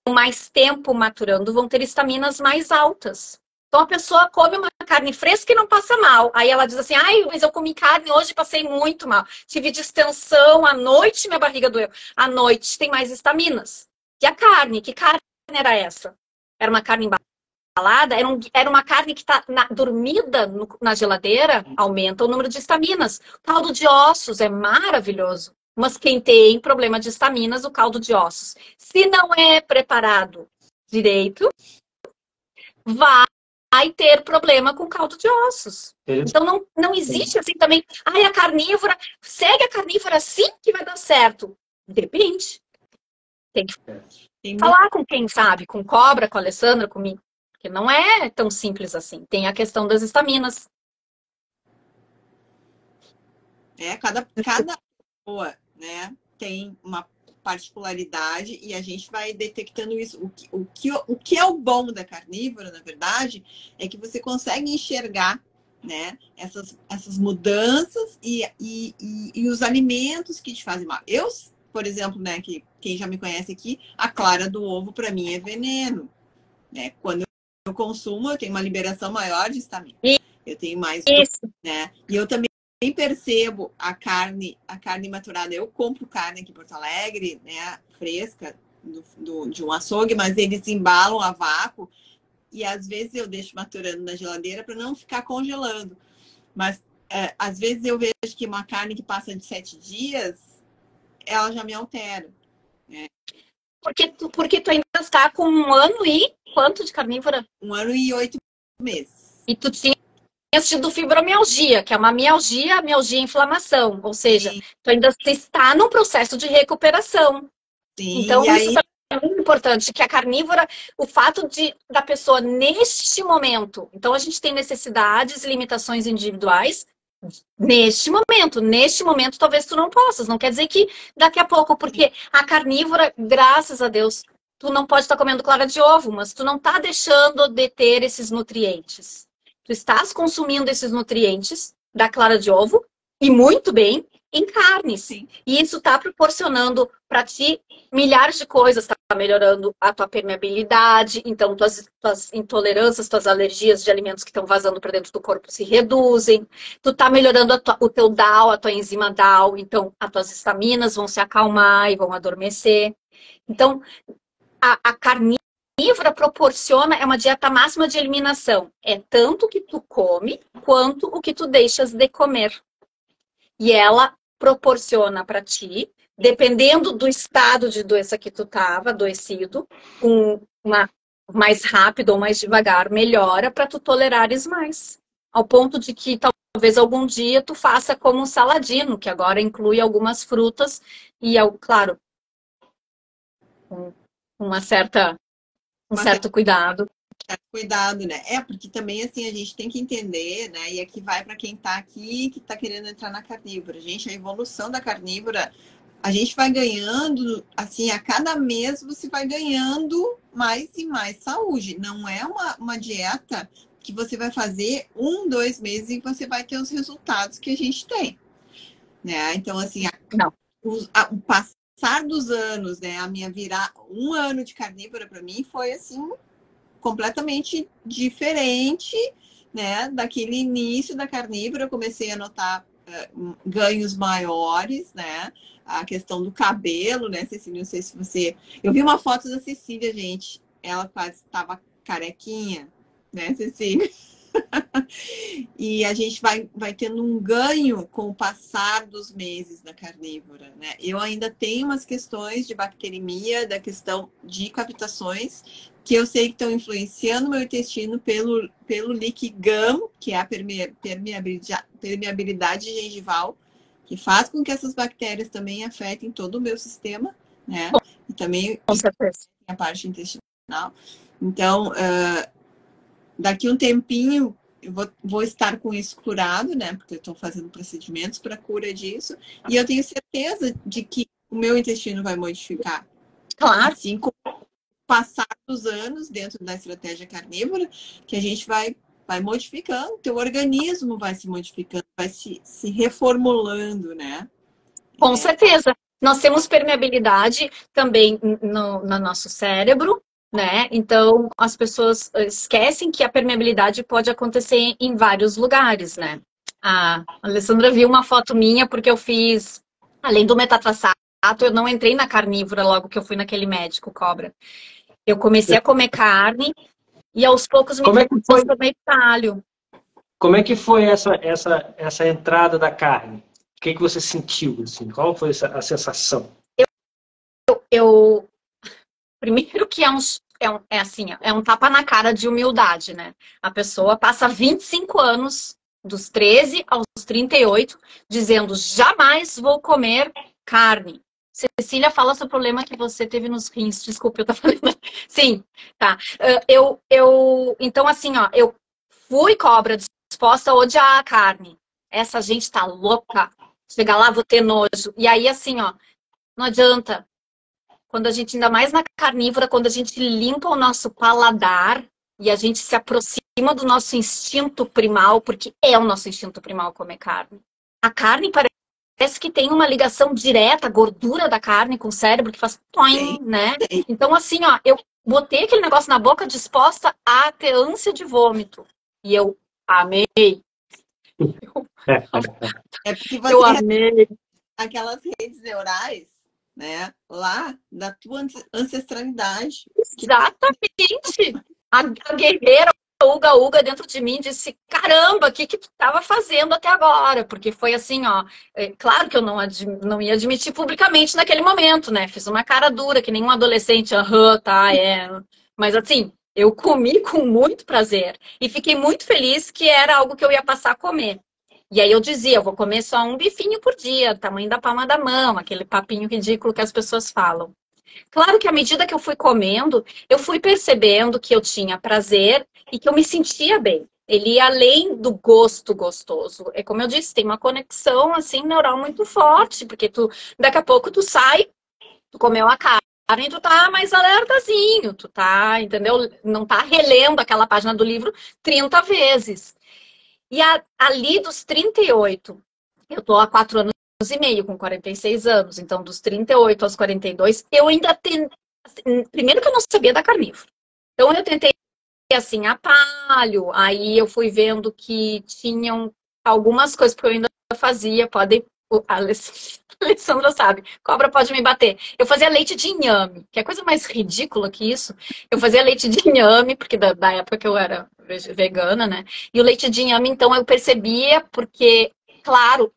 C: mais tempo maturando, vão ter estaminas mais altas. Então a pessoa come uma carne fresca e não passa mal. Aí ela diz assim, mas eu comi carne hoje e passei muito mal. Tive distensão, à noite minha barriga doeu. À noite tem mais estaminas. E a carne? Que carne era essa? Era uma carne embalada? Era uma carne que está dormida na geladeira? Aumenta o número de estaminas. Caldo de ossos é maravilhoso. Mas quem tem problema de estaminas, o caldo de ossos, se não é preparado direito, vai vai ter problema com caldo de ossos. Então não existe assim também, a carnívora, segue a carnívora assim que vai dar certo. Depende. Tem que falar com quem sabe, com Cobra, com a Alessandra, comigo. Porque não é tão simples assim. Tem a questão das estaminas.
A: Cada pessoa, né, tem uma particularidade e a gente vai detectando isso. O que é o bom da carnívora, na verdade, é que você consegue enxergar, né, essas mudanças e os alimentos que te fazem mal. Eu, por exemplo, né, que quem já me conhece aqui, a clara do ovo para mim é veneno, né? Quando eu consumo, eu tenho uma liberação maior de histamina. Eu tenho mais, né? E eu também percebo a carne maturada. Eu compro carne aqui em Porto Alegre, né, fresca, de um açougue, mas eles embalam a vácuo e às vezes eu deixo maturando na geladeira para não ficar congelando. Mas às vezes eu vejo que uma carne que passa de 7 dias, ela já me altera. Né?
C: Porque tu ainda está com 1 ano e quanto de carnívora?
A: 1 ano e 8 meses.
C: E tu tinha tido fibromialgia, que é uma mialgia é inflamação, ou seja, sim, tu ainda está num processo de recuperação. Sim, então, isso é muito importante, que a carnívora, o fato da pessoa neste momento, então a gente tem necessidades e limitações individuais neste momento talvez tu não possas, não quer dizer que daqui a pouco, porque a carnívora, graças a Deus, tu não pode estar comendo clara de ovo, mas tu não está deixando de ter esses nutrientes. Tu estás consumindo esses nutrientes da clara de ovo, e muito bem, em carne, sim. E isso está proporcionando para ti milhares de coisas, está melhorando a tua permeabilidade, então tuas intolerâncias, tuas alergias de alimentos que estão vazando para dentro do corpo se reduzem, tu está melhorando o teu DAO, a tua enzima DAO, então as tuas estaminas vão se acalmar e vão adormecer. Então, a carnívora proporciona, é uma dieta máxima de eliminação. É tanto o que tu come, quanto o que tu deixas de comer. E ela proporciona para ti, dependendo do estado de doença que tu estava, adoecido, mais rápido ou mais devagar, melhora para tu tolerares mais. Ao ponto de que talvez algum dia tu faça como um saladino, que agora inclui algumas frutas e, claro, um certo cuidado.
A: Cuidado, né? Porque também, assim, a gente tem que entender, né? E aqui vai para quem tá aqui, que tá querendo entrar na carnívora. Gente, a evolução da carnívora, a gente vai ganhando, assim, a cada mês você vai ganhando mais e mais saúde. Não é uma dieta que você vai fazer 1, 2 meses e você vai ter os resultados que a gente tem, né? Então, assim, o passar dos anos, né? A minha virar 1 ano de carnívora para mim foi, assim, completamente diferente, né, daquele início da carnívora. Eu comecei a notar ganhos maiores, né, a questão do cabelo, né, Cecília, não sei se você... Eu vi uma foto da Cecília, gente, ela quase estava carequinha, né, Cecília? E a gente vai tendo um ganho com o passar dos meses da carnívora, né? Eu ainda tenho umas questões de bacteremia, da questão de cavitações, que eu sei que estão influenciando meu intestino pelo leaky gum, que é a permeabilidade gengival, que faz com que essas bactérias também afetem todo o meu sistema, né? E também a parte intestinal. Então, daqui um tempinho, eu vou estar com isso curado, né? Porque eu estou fazendo procedimentos para cura disso. E eu tenho certeza de que o meu intestino vai modificar.
C: Claro.
A: Assim como passar dos anos dentro da estratégia carnívora, que a gente vai modificando, o teu organismo vai se modificando, vai se reformulando, né?
C: Com certeza. Nós temos permeabilidade também no nosso cérebro, né? Então, as pessoas esquecem que a permeabilidade pode acontecer em vários lugares, né? A Alessandra viu uma foto minha porque eu fiz, além do metatarsato, eu não entrei na carnívora logo que eu fui naquele médico Cobra. Eu comecei a comer carne e aos poucos me transformei talho.
B: Como é que foi essa entrada da carne? O que você sentiu? Assim? Qual foi a sensação?
C: Primeiro que assim, é um tapa na cara de humildade, né? A pessoa passa 25 anos, dos 13 aos 38, dizendo, jamais vou comer carne. Cecília, fala seu problema que você teve nos rins. Desculpa, eu tô falando. Sim, tá. Então, assim, ó, eu fui cobra disposta a odiar a carne. Essa gente tá louca. Chegar lá, vou ter nojo. E aí, assim, ó, não adianta. Quando a gente, ainda mais na carnívora, quando a gente limpa o nosso paladar e a gente se aproxima do nosso instinto primal, porque é o nosso instinto primal comer carne. A carne parece que tem uma ligação direta, a gordura da carne com o cérebro, que faz toim, né? Então, assim, ó, eu botei aquele negócio na boca disposta a ter ânsia de vômito. E eu amei.
A: É porque
C: Eu
A: você
C: amei.
A: aquelas redes neurais, né, lá da tua ancestralidade.
C: Exatamente. A guerreira Uga dentro de mim disse, caramba, o que tu estava fazendo até agora? Porque foi assim, ó, claro que eu não ia admitir publicamente naquele momento, né? Fiz uma cara dura, que nem um adolescente, tá, é. Mas assim, eu comi com muito prazer. E fiquei muito feliz que era algo que eu ia passar a comer. E aí eu dizia, eu vou comer só um bifinho por dia, tamanho da palma da mão, aquele papinho ridículo que as pessoas falam. Claro que à medida que eu fui comendo, eu fui percebendo que eu tinha prazer e que eu me sentia bem. Ele ia além do gosto gostoso. É como eu disse, tem uma conexão assim neural muito forte, porque daqui a pouco tu sai, tu comeu a carne, tu tá mais alertazinho, tu tá, entendeu? Não tá relendo aquela página do livro 30 vezes. E ali dos 38, eu tô há 4 anos e meio, com 46 anos. Então, dos 38 aos 42, eu ainda tenho. Primeiro que eu não sabia da carnívora. Então, eu tentei assim, a palho. Aí eu fui vendo que tinham algumas coisas que eu ainda fazia. A Alessandra sabe, cobra pode me bater. Eu fazia leite de inhame, que é coisa mais ridícula que isso. Eu fazia leite de inhame, porque da época que eu era vegana, né? E o leite de inhame, então, eu percebia, porque, claro,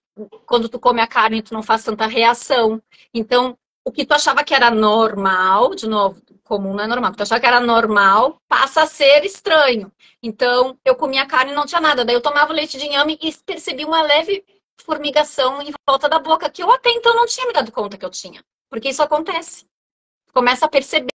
C: quando tu come a carne, tu não faz tanta reação. Então, o que tu achava que era normal, de novo, comum não é normal, o que tu achava que era normal, passa a ser estranho. Então, eu comia carne e não tinha nada. Daí eu tomava leite de inhame e percebi uma leve formigação em volta da boca, que eu até então não tinha me dado conta que eu tinha. Porque isso acontece. Começa a perceber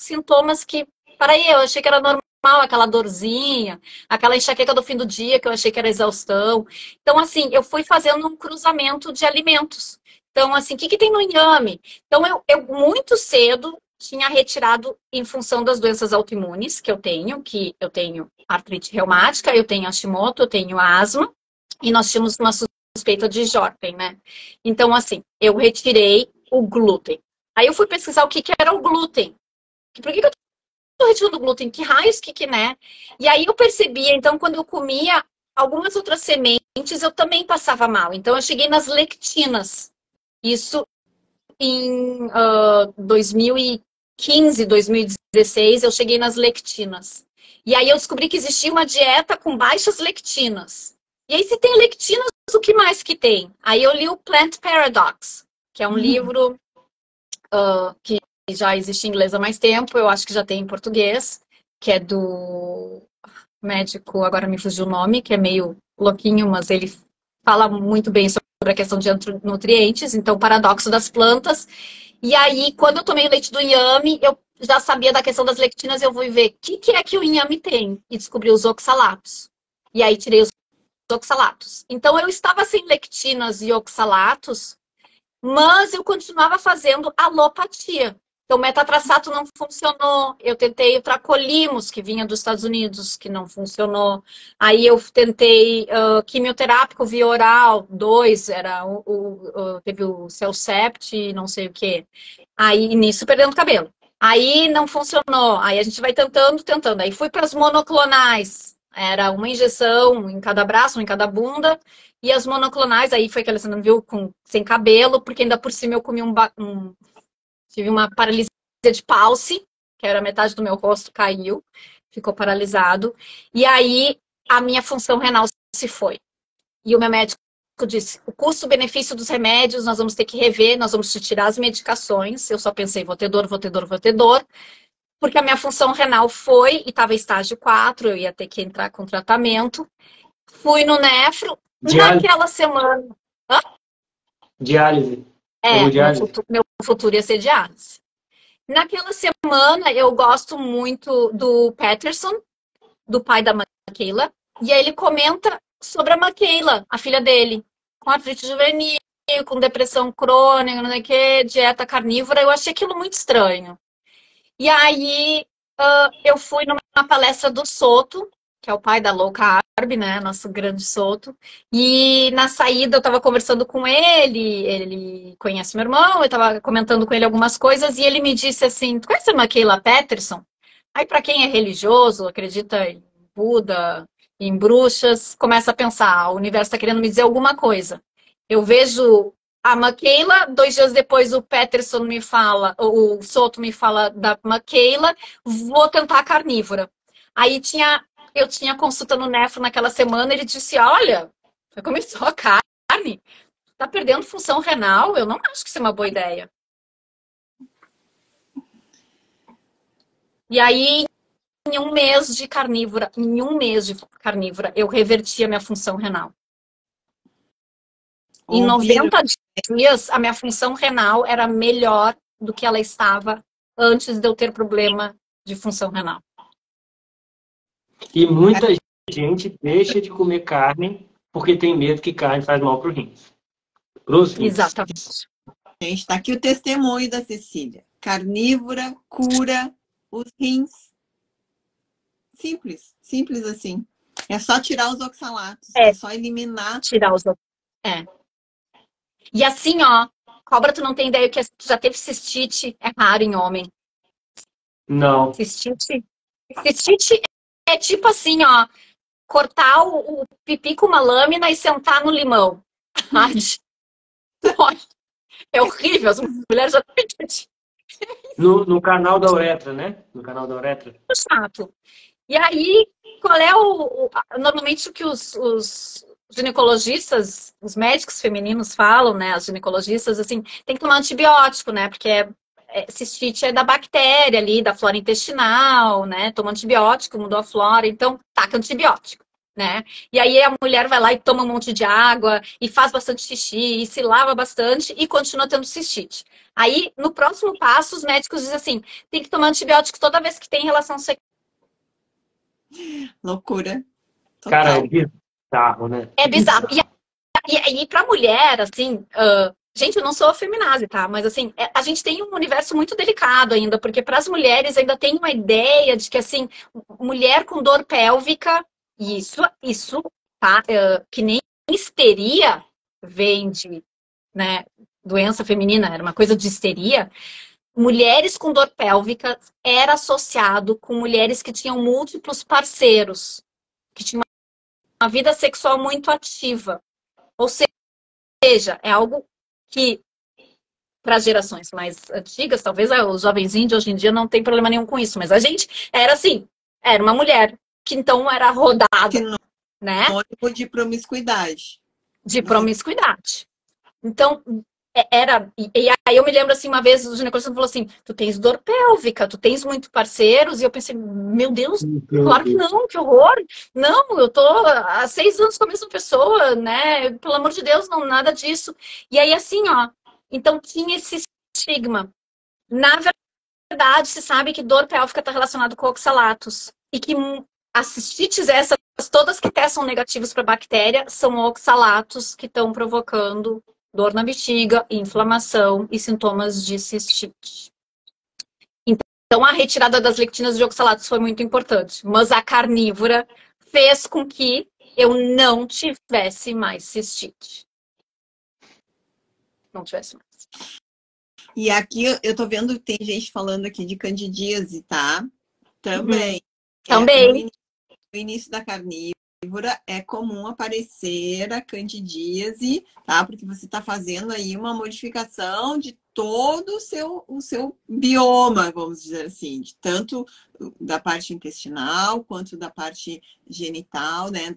C: sintomas que, peraí, eu achei que era normal, aquela dorzinha, aquela enxaqueca do fim do dia, que eu achei que era exaustão. Então, assim, eu fui fazendo um cruzamento de alimentos. Então, assim, o que tem no inhame? Então, eu muito cedo tinha retirado em função das doenças autoimunes que eu tenho artrite reumática, eu tenho Hashimoto, eu tenho asma, e nós tínhamos uma suspeita de Jorpen, né? Então, assim, eu retirei o glúten. Aí eu fui pesquisar o que era o glúten. Por que eu tô retirando o glúten? Que raios, né? E aí eu percebia, então, quando eu comia algumas outras sementes, eu também passava mal. Então, eu cheguei nas lectinas. Isso em 2015, 2016, eu cheguei nas lectinas. E aí eu descobri que existia uma dieta com baixas lectinas. E aí, se tem lectinas, o que mais que tem? Aí eu li o Plant Paradox, que é um livro que já existe em inglês há mais tempo, eu acho que já tem em português, que é do médico, agora me fugiu o nome, que é meio louquinho, mas ele fala muito bem sobre a questão de nutrientes, então, paradoxo das plantas. E aí, quando eu tomei o leite do inhame, eu já sabia da questão das lectinas, eu fui ver o que é que o inhame tem, e descobri os oxalatos. E aí, tirei os oxalatos. Então, eu estava sem lectinas e oxalatos, mas eu continuava fazendo alopatia. Então, metatraçato não funcionou. Eu tentei o Tracolimos, que vinha dos Estados Unidos, que não funcionou. Aí eu tentei quimioterápico via oral, 2, teve o Celcept, não sei o quê. Aí, nisso, perdendo cabelo. Aí não funcionou. Aí a gente vai tentando. Aí fui para as monoclonais. Era uma injeção em cada braço, em cada bunda. E as monoclonais, aí foi que a Alessandra viu sem cabelo, porque ainda por cima eu comi tive uma paralisia de Palsy, que era metade do meu rosto caiu, ficou paralisado. E aí a minha função renal se foi. E o meu médico disse, o custo-benefício dos remédios, nós vamos ter que rever, nós vamos te tirar as medicações. Eu só pensei, vou ter dor. porque a minha função renal foi, e estava em estágio 4, eu ia ter que entrar com tratamento. Fui no nefro,
B: Diálise.
C: naquela semana. Hã?
B: Diálise.
C: Meu
B: Hemodiálise.
C: futuro ia ser diálise. Naquela semana, eu gosto muito do Peterson, do pai da Michaela, e aí ele comenta sobre a Michaela, a filha dele, com artrite juvenil, com depressão crônica, não sei o que, dieta carnívora. Eu achei aquilo muito estranho. E aí eu fui numa palestra do Soto, que é o pai da low carb, né? Nosso grande Soto. E na saída eu estava conversando com ele conhece meu irmão, eu estava comentando com ele algumas coisas, e ele me disse assim: tu conhece a Michaela Peterson? Aí, para quem é religioso, acredita em Buda, em bruxas, começa a pensar, o universo está querendo me dizer alguma coisa. Eu vejo a Michaela, 2 dias depois o Peterson me fala, o Soto me fala da Michaela, vou tentar a carnívora. Aí eu tinha consulta no nefro naquela semana, ele disse, olha, começou a carne, tá perdendo função renal, eu não acho que isso é uma boa ideia. E aí, em um mês de carnívora, eu reverti a minha função renal. Em 90 dias, a minha função renal era melhor do que ela estava antes de eu ter problema de função renal.
B: E muita gente deixa de comer carne porque tem medo que carne faz mal para o rim.
C: Exatamente.
A: Gente, está aqui o testemunho da Cecília. Carnívora, cura os rins. Simples, simples assim. É só tirar os oxalatos, é só eliminar.
C: Tirar os oxalatos. E assim, ó, cobra, tu não tem ideia que tu já teve cistite, é raro em homem.
B: Não.
C: Cistite é tipo assim, ó, cortar o pipi com uma lâmina e sentar no limão. É horrível, as mulheres já
B: no canal da uretra, né? No canal da uretra.
C: Chato. E aí, qual é normalmente o que os ginecologistas, os médicos femininos falam, né? As ginecologistas, assim, tem que tomar antibiótico, né? Porque cistite é da bactéria ali, da flora intestinal, né? Toma antibiótico, mudou a flora, então taca antibiótico, né? E aí a mulher vai lá e toma um monte de água, e faz bastante xixi, e se lava bastante, e continua tendo cistite. Aí, no próximo passo, os médicos dizem assim, tem que tomar antibiótico toda vez que tem relação sexual.
A: Loucura.
B: Total. Cara, é bizarro, né?
C: É bizarro. E pra mulher, assim, gente, eu não sou feminazi, tá? Mas, assim, a gente tem um universo muito delicado ainda, porque para as mulheres ainda tem uma ideia de que, assim, mulher com dor pélvica, isso tá? Que nem histeria vem de, né, doença feminina, era uma coisa de histeria. Mulheres com dor pélvica era associado com mulheres que tinham múltiplos parceiros, que tinham uma vida sexual muito ativa. Ou seja, é algo que, para as gerações mais antigas, talvez os jovenzinhos de hoje em dia não tem problema nenhum com isso, mas a gente era assim, era uma mulher que então era rodada, né?
A: De promiscuidade.
C: De promiscuidade. Então, e aí eu me lembro assim, uma vez o ginecologista falou assim, tu tens dor pélvica, tu tens muito parceiros, e eu pensei, meu Deus, claro que não, que horror, não, eu tô há 6 anos com a mesma pessoa, né, pelo amor de Deus, não, nada disso. E aí assim, ó, então tinha esse estigma. Na verdade, se sabe que dor pélvica está relacionado com oxalatos, e que as cistites, essas todas que testam negativos para bactéria, são oxalatos que estão provocando dor na bexiga, inflamação e sintomas de cistite. Então, a retirada das lectinas de oxalatos foi muito importante. Mas a carnívora fez com que eu não tivesse mais cistite. Não tivesse mais.
A: E aqui eu tô vendo que tem gente falando aqui de candidíase, tá? Também.
C: Também.
A: No início da carnívora é comum aparecer a candidíase, tá? Porque você está fazendo aí uma modificação de todo o seu bioma, vamos dizer assim, tanto da parte intestinal quanto da parte genital, né,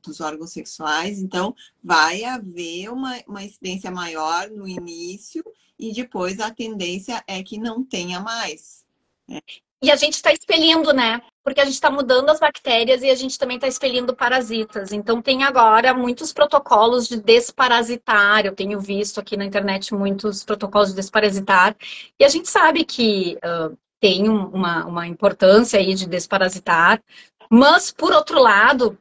A: dos órgãos sexuais. Então, vai haver uma incidência maior no início e depois a tendência é que não tenha mais.
C: E a gente está expelindo, né? Porque a gente está mudando as bactérias e a gente também está expelindo parasitas. Então, tem agora muitos protocolos de desparasitar. Eu tenho visto aqui na internet muitos protocolos de desparasitar. E a gente sabe que tem uma importância aí de desparasitar. Mas, por outro lado,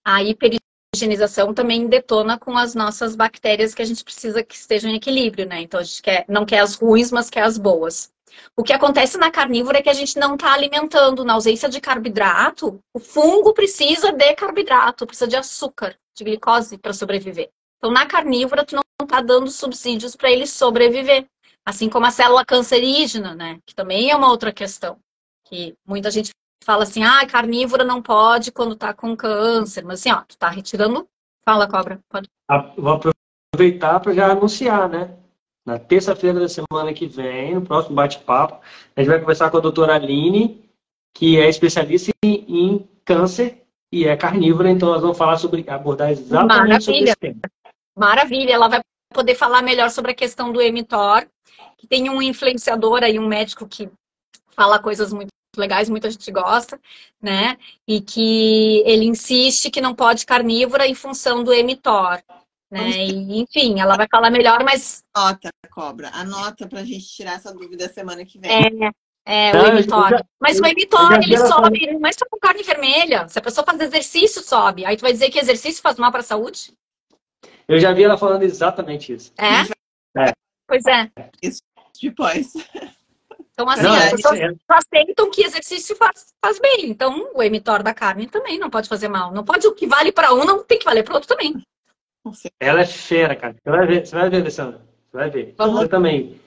C: a hiperhigienização também detona com as nossas bactérias que a gente precisa que estejam em equilíbrio, né? Então, a gente não quer as ruins, mas quer as boas. O que acontece na carnívora é que a gente não está alimentando. Na ausência de carboidrato, o fungo precisa de carboidrato, precisa de açúcar, de glicose para sobreviver. Então, na carnívora, tu não está dando subsídios para ele sobreviver. Assim como a célula cancerígena, né? Que também é uma outra questão. Que muita gente fala assim, carnívora não pode quando está com câncer. Mas assim, ó, tu está retirando... Fala, cobra. Pode.
B: Vou aproveitar para já anunciar, né? Na terça-feira da semana que vem, no próximo bate-papo, a gente vai conversar com a doutora Aline, que é especialista em câncer e é carnívora, então nós vamos abordar exatamente sobre esse tema.
C: Maravilha, ela vai poder falar melhor sobre a questão do mTOR, que tem um influenciador aí, um médico que fala coisas muito legais, muita gente gosta, né? E que ele insiste que não pode carnívora em função do mTOR. Né? E, enfim, ela vai falar melhor, mas...
A: Anota, cobra. Anota pra gente tirar essa dúvida semana que vem.
C: O mTOR. Mas o mTOR, ele sobe, mas só com carne vermelha. Se a pessoa faz exercício, sobe. Aí tu vai dizer que exercício faz mal para a saúde?
B: Eu já vi ela falando exatamente isso.
C: Pois é.
A: Isso depois.
C: Então, assim, as pessoas aceitam que exercício faz bem. Então, o mTOR da carne também não pode fazer mal. Não pode, o que vale para um, não tem que valer para o outro também.
B: Ela é fera, cara. Você vai ver, Alessandra. Você vai ver. Você também.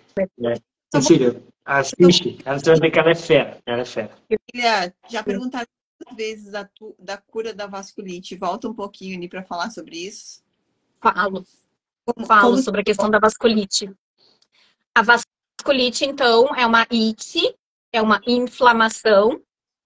B: Cecília, assiste. Você vai ver que ela é fera. Ela é fera.
A: Já perguntaram muitas vezes da cura da vasculite. Volta um pouquinho ali para falar sobre isso.
C: Falo sobre a questão da vasculite. A vasculite, então, é uma ite, é uma inflamação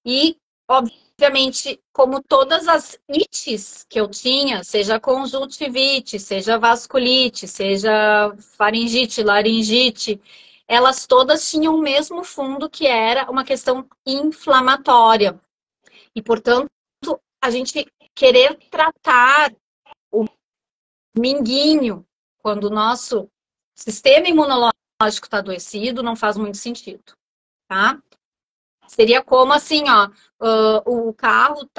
C: e, obviamente, como todas as ites que eu tinha, seja conjuntivite, seja vasculite, seja faringite, laringite, elas todas tinham o mesmo fundo, que era uma questão inflamatória. E, portanto, a gente querer tratar o minguinho quando o nosso sistema imunológico está adoecido, não faz muito sentido, tá? Seria como assim, ó, o carro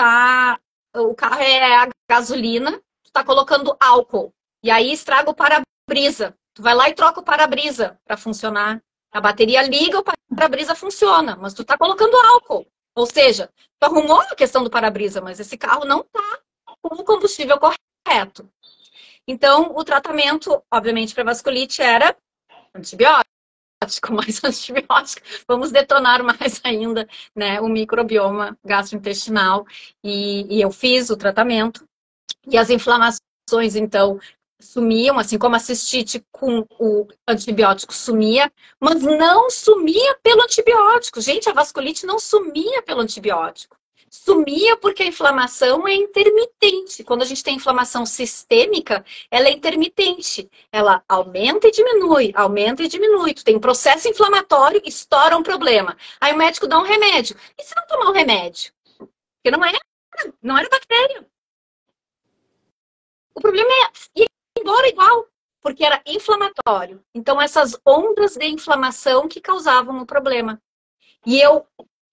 C: é a gasolina, tu tá colocando álcool, e aí estraga o para-brisa. Tu vai lá e troca o para-brisa para funcionar. A bateria liga, o para-brisa funciona, mas tu tá colocando álcool. Ou seja, tu arrumou a questão do para-brisa, mas esse carro não tá com o combustível correto. Então, o tratamento, obviamente, para vasculite era antibiótico. Mais antibiótico, vamos detonar mais ainda, né, o microbioma gastrointestinal, e eu fiz o tratamento, e as inflamações, então, sumiam, assim como a cistite com o antibiótico sumia, mas não sumia pelo antibiótico. Gente, a vasculite não sumia pelo antibiótico. Sumia porque a inflamação é intermitente. Quando a gente tem inflamação sistêmica, ela é intermitente. Ela aumenta e diminui, aumenta e diminui. Tu tem um processo inflamatório, estoura um problema. Aí o médico dá um remédio. E se não tomar o remédio? Porque não era bactéria. O problema é ir embora igual, porque era inflamatório. Então, essas ondas de inflamação que causavam o problema. E eu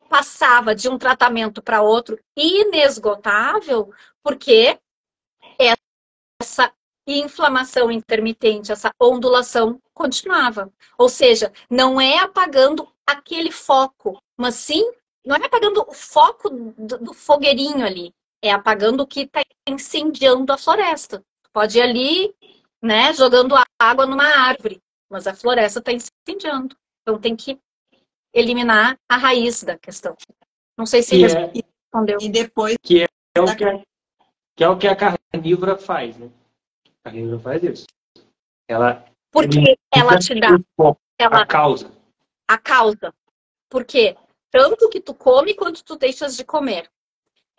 C: passava de um tratamento para outro inesgotável, porque essa inflamação intermitente, essa ondulação continuava. Ou seja, não é apagando aquele foco, mas sim, não é apagando o foco do fogueirinho ali, é apagando o que está incendiando a floresta. Pode ir ali, né, jogando água numa árvore, mas a floresta está incendiando. Então tem que eliminar a raiz da questão. Não sei se respondeu.
A: E depois...
B: Que é o que a carnívora faz, né? A carnívora faz isso.
C: Porque ela te dá
B: a causa.
C: A causa. Porque tanto que tu come quanto tu deixas de comer.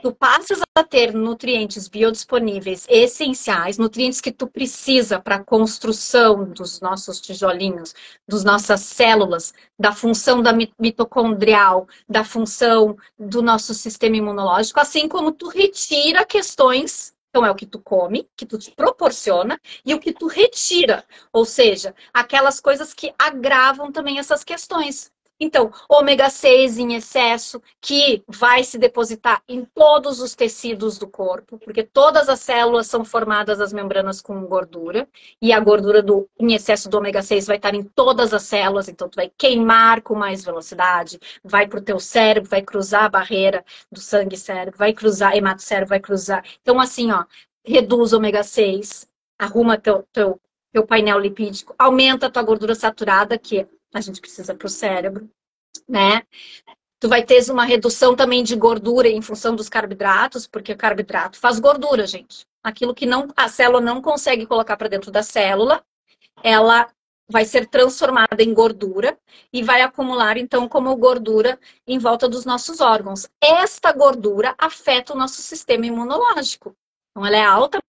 C: tu passas a ter nutrientes biodisponíveis essenciais, nutrientes que tu precisa para a construção dos nossos tijolinhos, das nossas células, da função da mitocondrial, da função do nosso sistema imunológico, assim como tu retira questões. Então, é o que tu come, que tu te proporciona, e o que tu retira. Ou seja, aquelas coisas que agravam também essas questões. Então, ômega 6 em excesso, que vai se depositar em todos os tecidos do corpo, porque todas as células são formadas as membranas com gordura, e a gordura em excesso do ômega 6 vai estar em todas as células, então tu vai queimar com mais velocidade, vai para o teu cérebro, vai cruzar a barreira do sangue-cérebro, vai cruzar, hemato-cérebro, vai cruzar. Então, assim, ó, reduz o ômega 6, arruma teu painel lipídico, aumenta a tua gordura saturada, que a gente precisa para o cérebro, né? Tu vai ter uma redução também de gordura em função dos carboidratos, porque o carboidrato faz gordura, gente. Aquilo que a célula não consegue colocar para dentro da célula, ela vai ser transformada em gordura e vai acumular, então, como gordura em volta dos nossos órgãos. Esta gordura afeta o nosso sistema imunológico. Então, ela é altamente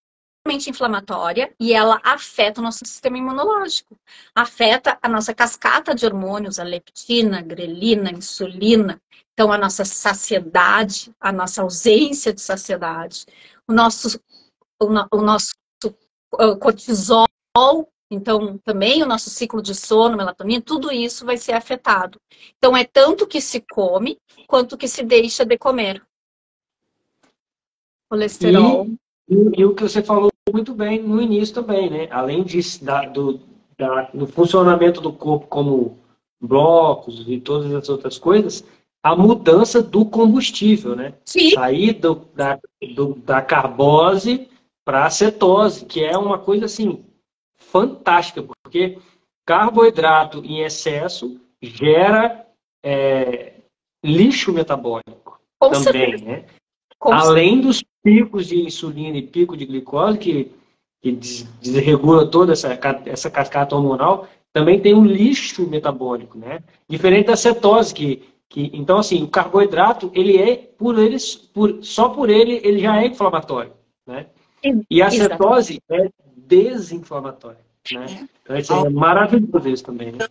C: inflamatória e ela afeta o nosso sistema imunológico. Afeta a nossa cascata de hormônios, a leptina, a grelina, a insulina. Então, a nossa saciedade, a nossa ausência de saciedade, o nosso cortisol, então também o nosso ciclo de sono, melatonina, tudo isso vai ser afetado. Então, é tanto que se come, quanto que se deixa de comer. Colesterol.
B: E o que você falou muito bem no início também, né? Além do funcionamento do corpo como blocos e todas as outras coisas, a mudança do combustível, né?
C: Sim.
B: Sair da carbose para a cetose, que é uma coisa assim fantástica, porque carboidrato em excesso gera lixo metabólico
C: Com
B: também,
C: certeza.
B: né? Além dos picos de insulina e pico de glicose, que desregula toda essa cascata hormonal, também tem um lixo metabólico, né? Diferente da cetose, então, assim, o carboidrato, só por ele já é inflamatório, né? E a cetose é desinflamatória, né? Então, isso é maravilhoso isso também, né?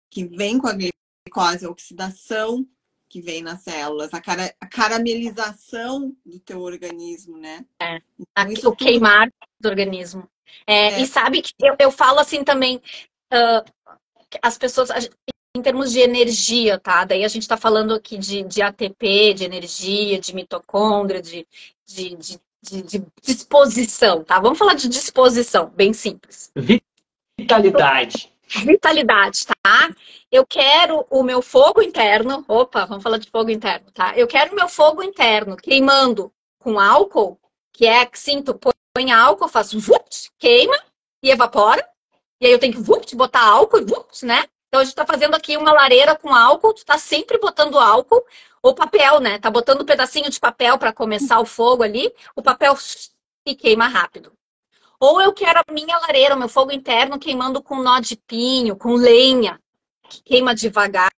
A: Que vem com a glicose, a oxidação que vem nas células, a caramelização do teu organismo, né?
C: Então, o queimar do organismo. E sabe que eu falo assim também, as pessoas, em termos de energia, tá? Daí a gente está falando aqui de ATP, de energia, de mitocôndria, de disposição, tá? Vamos falar de disposição, bem simples.
B: Vitalidade.
C: Vitalidade, tá? Eu quero o meu fogo interno. Opa, vamos falar de fogo interno, tá? Eu quero o meu fogo interno queimando com álcool, que é assim, tu põe álcool, faz vupt, queima e evapora. E aí eu tenho que botar álcool e né? Então a gente tá fazendo aqui uma lareira com álcool, tu tá sempre botando álcool ou papel, né? Tá botando um pedacinho de papel para começar o fogo ali, o papel e queima rápido. Ou eu quero a minha lareira, o meu fogo interno queimando com nó de pinho, com lenha, que queima devagar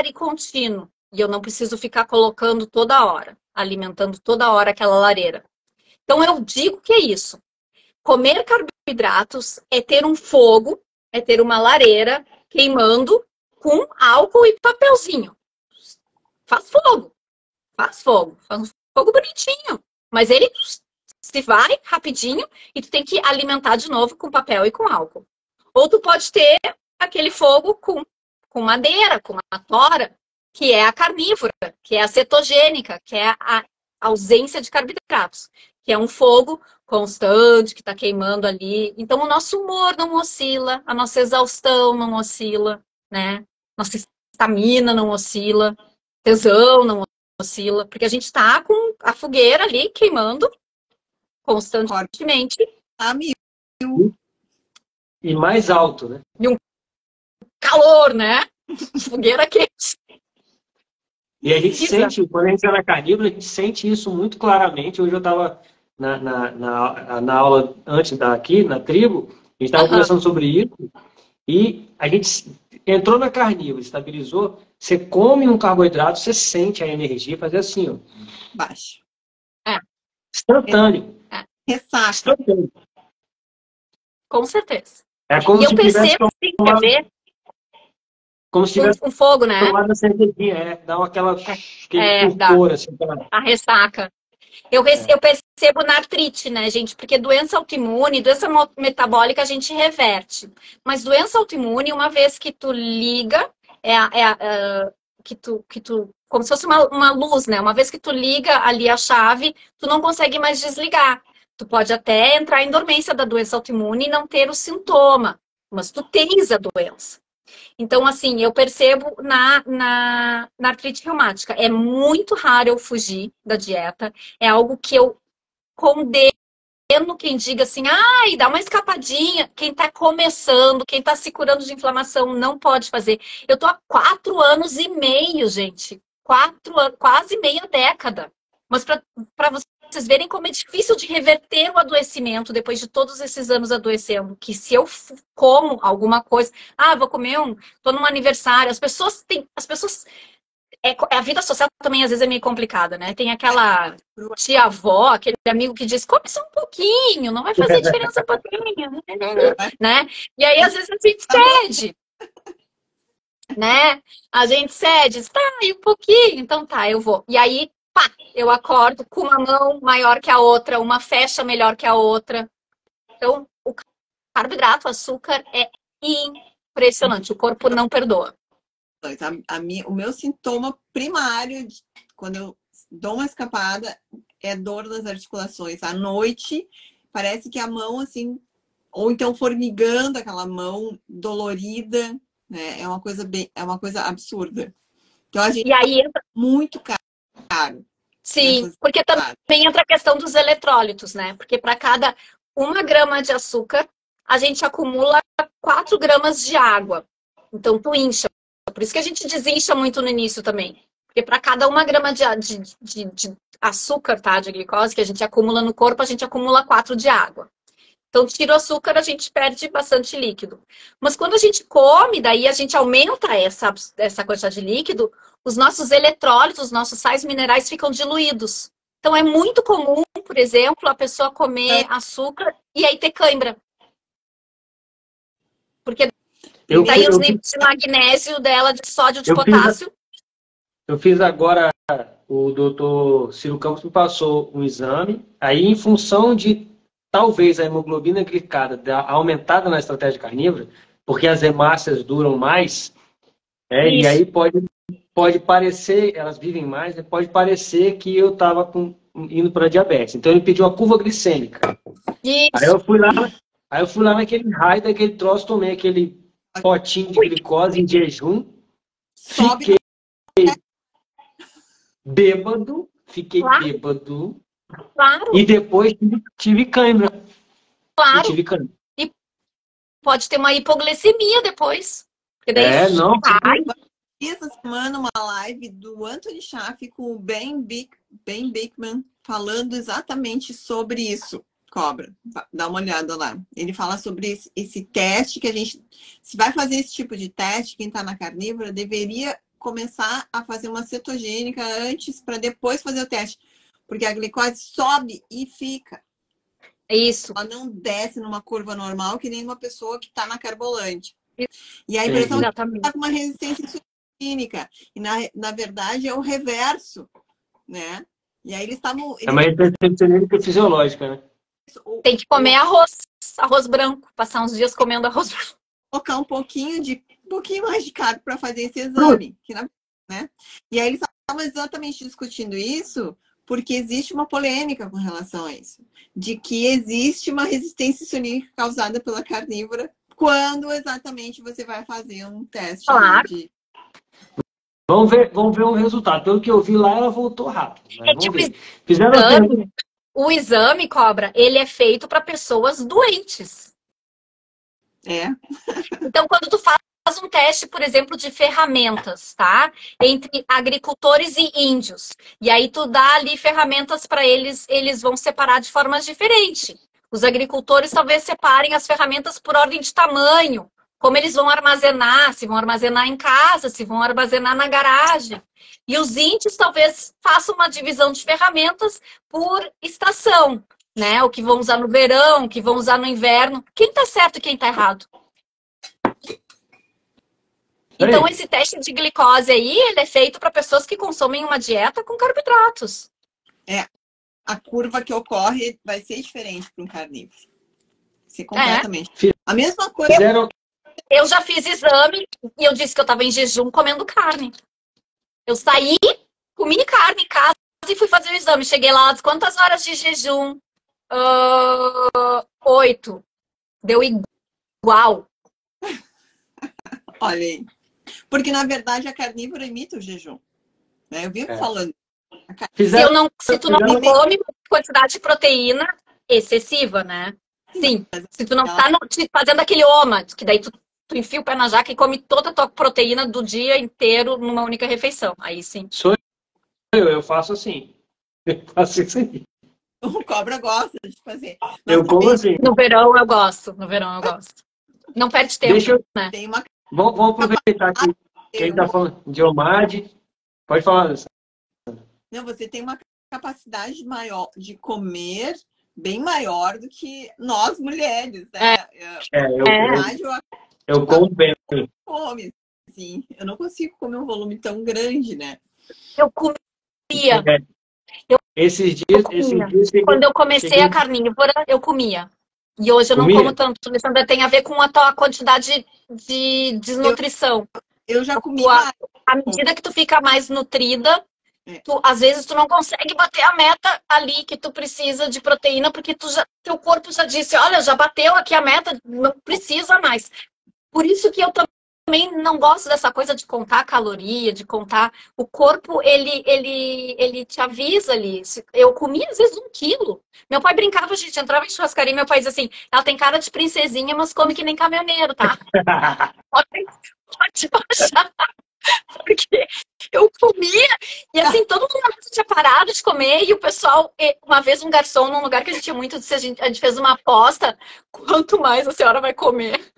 C: e contínuo. E eu não preciso ficar colocando toda hora, alimentando toda hora aquela lareira. Então eu digo que é isso. Comer carboidratos é ter um fogo, é ter uma lareira queimando com álcool e papelzinho. Faz fogo. Faz fogo bonitinho. Mas ele se vai rapidinho e tu tem que alimentar de novo com papel e com álcool. Ou tu pode ter aquele fogo com madeira, com uma tora, que é a carnívora, que é a cetogênica, que é a ausência de carboidratos, que é um fogo constante, que está queimando ali. Então, o nosso humor não oscila, a nossa exaustão não oscila, né? Nossa estamina não oscila, tesão não oscila, porque a gente está com a fogueira ali queimando constantemente.
B: E mais alto, né?
C: E um calor, né? Fogueira quente.
B: E a gente sente, quando a gente está na carnívora, a gente sente isso muito claramente. Hoje eu estava na aula antes daqui, na tribo, a gente estava conversando sobre isso. E a gente entrou na carnívora, estabilizou, você come um carboidrato, você sente a energia fazer assim, ó.
A: Baixo.
C: É.
B: Instantâneo.
A: Ressaca.
B: Instantâneo.
C: Com certeza.
B: É como
C: E eu
B: se tivesse
C: percebo, sim, quer
B: tomado,
C: ver?
B: como se tivesse
C: Um fogo, né?
B: tomado a cervejinha, dá aquele
C: Dá.
B: turpor, assim,
C: A ressaca. Eu percebo na artrite, né, gente? Porque doença autoimune, doença metabólica a gente reverte. Mas doença autoimune, uma vez que tu liga, como se fosse uma luz, né? Uma vez que tu liga ali a chave, tu não consegue mais desligar. Tu pode até entrar em dormência da doença autoimune e não ter o sintoma, mas tu tens a doença. Então, assim, eu percebo na artrite reumática. É muito raro eu fugir da dieta. É algo que eu condeno quem diga assim, ai, dá uma escapadinha. Quem tá começando, quem tá se curando de inflamação, não pode fazer. Eu tô há 4 anos e meio, gente. 4 anos, quase meia década. Mas para vocês verem como é difícil de reverter o adoecimento depois de todos esses anos adoecendo. Que se eu como alguma coisa, vou comer tô num aniversário, as pessoas a vida social também às vezes é meio complicada, né? Tem aquela tia-avó, aquele amigo que diz, come só um pouquinho, não vai fazer diferença pra ninguém, né? E aí às vezes a gente cede, né? A gente cede, tá, e um pouquinho, então tá, eu vou. E aí, pá, eu acordo com uma mão maior que a outra, uma fecha melhor que a outra. Então, o carboidrato, o açúcar é impressionante, o corpo não perdoa.
A: O meu sintoma primário, quando eu dou uma escapada, é dor nas articulações. À noite, parece que a mão, assim, ou então formigando, aquela mão dolorida, né? É uma coisa absurda. Então, a gente
C: entra
A: muito caro.
C: Sim, porque também entra a questão dos eletrólitos, né? Porque para cada 1 grama de açúcar, a gente acumula 4 gramas de água. Então, tu incha. Por isso que a gente desincha muito no início também. Porque para cada 1 grama de açúcar, tá? De glicose, que a gente acumula no corpo, a gente acumula 4 de água. Então, tira o açúcar, a gente perde bastante líquido. Mas quando a gente come, daí a gente aumenta essa quantidade de líquido, os nossos eletrólitos, os nossos sais minerais ficam diluídos. Então, é muito comum, por exemplo, a pessoa comer açúcar e aí ter cãibra. Porque daí os níveis de magnésio dela, de sódio, de potássio.
B: Eu fiz agora, o doutor Ciro Campos me passou um exame, aí em função de talvez a hemoglobina glicada aumentada na estratégia carnívora, porque as hemácias duram mais, e aí pode parecer, elas vivem mais, pode parecer que eu estava indo para diabetes. Então ele pediu uma curva glicêmica.
C: Isso.
B: Aí eu fui lá naquele raio daquele troço, tomei aquele potinho de glicose em jejum, fiquei bêbado,
C: Claro.
B: E depois tive cãibra.
C: Claro. E pode ter uma hipoglicemia depois. Daí
B: não.
A: Essa semana uma live do Anthony Schaff com o Ben Bikman falando exatamente sobre isso. Cobra, dá uma olhada lá. Ele fala sobre esse teste que a gente... Se vai fazer esse tipo de teste, quem está na carnívora deveria começar a fazer uma cetogênica antes para depois fazer o teste. Porque a glicose sobe e fica.
C: Isso.
A: Ela não desce numa curva normal que nem uma pessoa que está na carbolante. E a impressão é que está com uma resistência insulínica. E na verdade é o reverso, né? E aí eles estavam...
B: É uma resistência insulínica fisiológica, né?
C: Tem que comer arroz branco, passar uns dias comendo arroz branco.
A: Colocar um pouquinho mais de carbo para fazer esse exame, né? E aí eles estavam exatamente discutindo isso porque existe uma polêmica com relação a isso, de que existe uma resistência insulínica causada pela carnívora quando exatamente você vai fazer um teste de...
B: Vamos ver o resultado. Pelo que eu vi lá, ela voltou rápido. Mas vamos ver.
C: O exame, Cobra, ele é feito para pessoas doentes. Então, quando tu faz um teste, por exemplo, de ferramentas, tá? Entre agricultores e índios. E aí tu dá ali ferramentas para eles vão separar de formas diferentes. Os agricultores talvez separem as ferramentas por ordem de tamanho. como eles vão armazenar, se vão armazenar em casa, se vão armazenar na garagem. E os índios talvez façam uma divisão de ferramentas por estação, né? O que vão usar no verão, o que vão usar no inverno. Quem está certo e quem está errado? Então, esse teste de glicose aí, ele é feito para pessoas que consomem uma dieta com carboidratos.
A: A curva que ocorre vai ser diferente para um carnívoro. Ser completamente. A mesma coisa.
C: Eu já fiz exame e eu disse que eu estava em jejum comendo carne. Eu saí, comi carne em casa e fui fazer o exame. Cheguei lá, quantas horas de jejum? 8. Deu igual.
A: Olha aí. Porque, na verdade, a carnívora imita o jejum. Né? Eu vivo falando.
C: Se tu não come quantidade de proteína excessiva, né? Sim. Se tu não tá fazendo aquele OMAD, que daí tu enfia o pé na jaca e come toda a tua proteína do dia inteiro numa única refeição. Aí sim.
B: Eu faço assim. Eu faço isso aí.
A: O cobra gosta de fazer.
B: Eu como assim.
C: No verão eu gosto. Não perde tempo, né?
B: Vamos aproveitar que quem tá falando de OMAD. Pode falar, Alessandra.
A: Não, você tem uma capacidade maior de comer bem maior do que nós mulheres, né?
B: Eu como bem.
A: Sim, eu não consigo comer um volume tão grande, né?
C: Eu comia.
B: Esses dias
C: quando eu comecei a carnívora, eu comia. E hoje eu não como tanto. Isso ainda tem a ver com a tua quantidade de desnutrição.
A: Eu já comi.
C: À medida que tu fica mais nutrida, às vezes tu não consegue bater a meta ali que tu precisa de proteína, porque teu corpo já disse, olha, já bateu aqui a meta, não precisa mais. Por isso que eu também não gosto dessa coisa de contar caloria, de contar. O corpo, ele te avisa ali. Eu comia às vezes 1 quilo. Meu pai brincava, a gente entrava em churrascaria, meu pai dizia assim, ela tem cara de princesinha, mas come que nem caminhoneiro, tá? Pode baixar. Porque eu comia e assim, todo mundo tinha parado de comer e o pessoal, uma vez um garçom num lugar que a gente tinha muito, a gente fez uma aposta, quanto mais a senhora vai comer.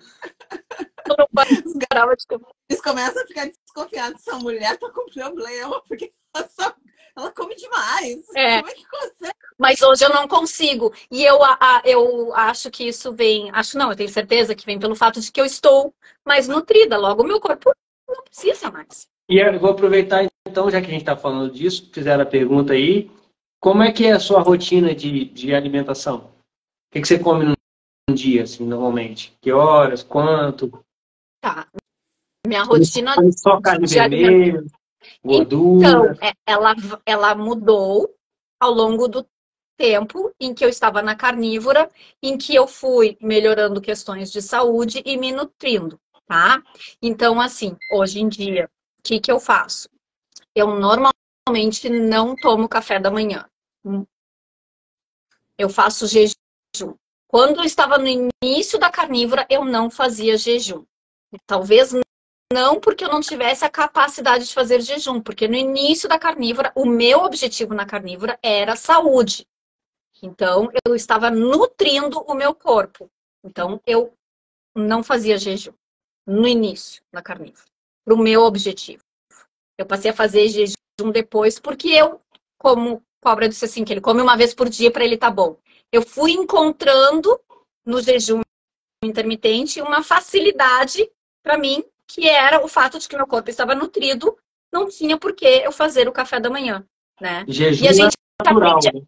A: Eles começam a ficar desconfiados, essa mulher tá com problema, porque ela come demais. Como é que consegue?
C: Mas hoje eu não consigo. E eu acho que isso vem, eu tenho certeza que vem pelo fato de que eu estou mais nutrida, logo o meu corpo não precisa mais.
B: E eu vou aproveitar então, já que a gente está falando disso, fizeram a pergunta aí, como é que é a sua rotina de alimentação? O que você come num dia, assim, normalmente? Que horas, quanto?
C: Tá. Minha rotina
B: só carne vermelha, gordura.
C: Então, ela mudou ao longo do tempo em que eu estava na carnívora, em que eu fui melhorando questões de saúde e me nutrindo. Tá? Então, assim, hoje em dia, o que eu faço? Eu normalmente não tomo café da manhã. Eu faço jejum. Quando eu estava no início da carnívora, eu não fazia jejum. Talvez não porque eu não tivesse a capacidade de fazer jejum, porque no início da carnívora, o meu objetivo na carnívora era saúde. Então, eu estava nutrindo o meu corpo. Então, eu não fazia jejum. No início da carnívora, para o meu objetivo. Eu passei a fazer jejum depois, porque eu, como o cobra disse assim, que ele come uma vez por dia, para ele tá bom. Eu fui encontrando no jejum intermitente uma facilidade para mim, que era o fato de que meu corpo estava nutrido, não tinha por que eu fazer o café da manhã, né?
B: Jejum
C: e a gente
B: natural.
C: Aprende...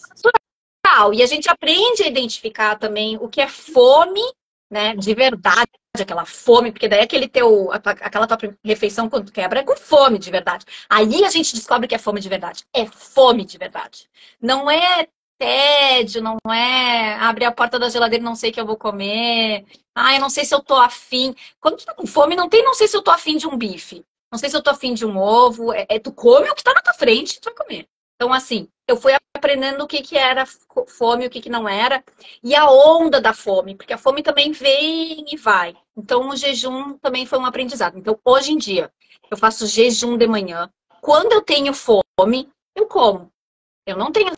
C: Natural. E a gente aprende a identificar também o que é fome, né, de verdade, aquela fome, porque daí aquela tua refeição quando tu quebra é com fome de verdade. Aí a gente descobre que é fome de verdade. É fome de verdade. Não é tédio, não é abrir a porta da geladeira e não sei o que eu vou comer. Eu não sei se eu tô afim. Quando tu tá com fome, não sei se eu tô afim de um bife. Não sei se eu tô afim de um ovo. Tu come o que tá na tua frente, tu vai comer. Então, assim, eu fui aprendendo o que era fome, o que não era. E a onda da fome, porque a fome também vem e vai. Então, o jejum também foi um aprendizado. Então, hoje em dia, eu faço jejum de manhã. Quando eu tenho fome, eu como. Eu não tenho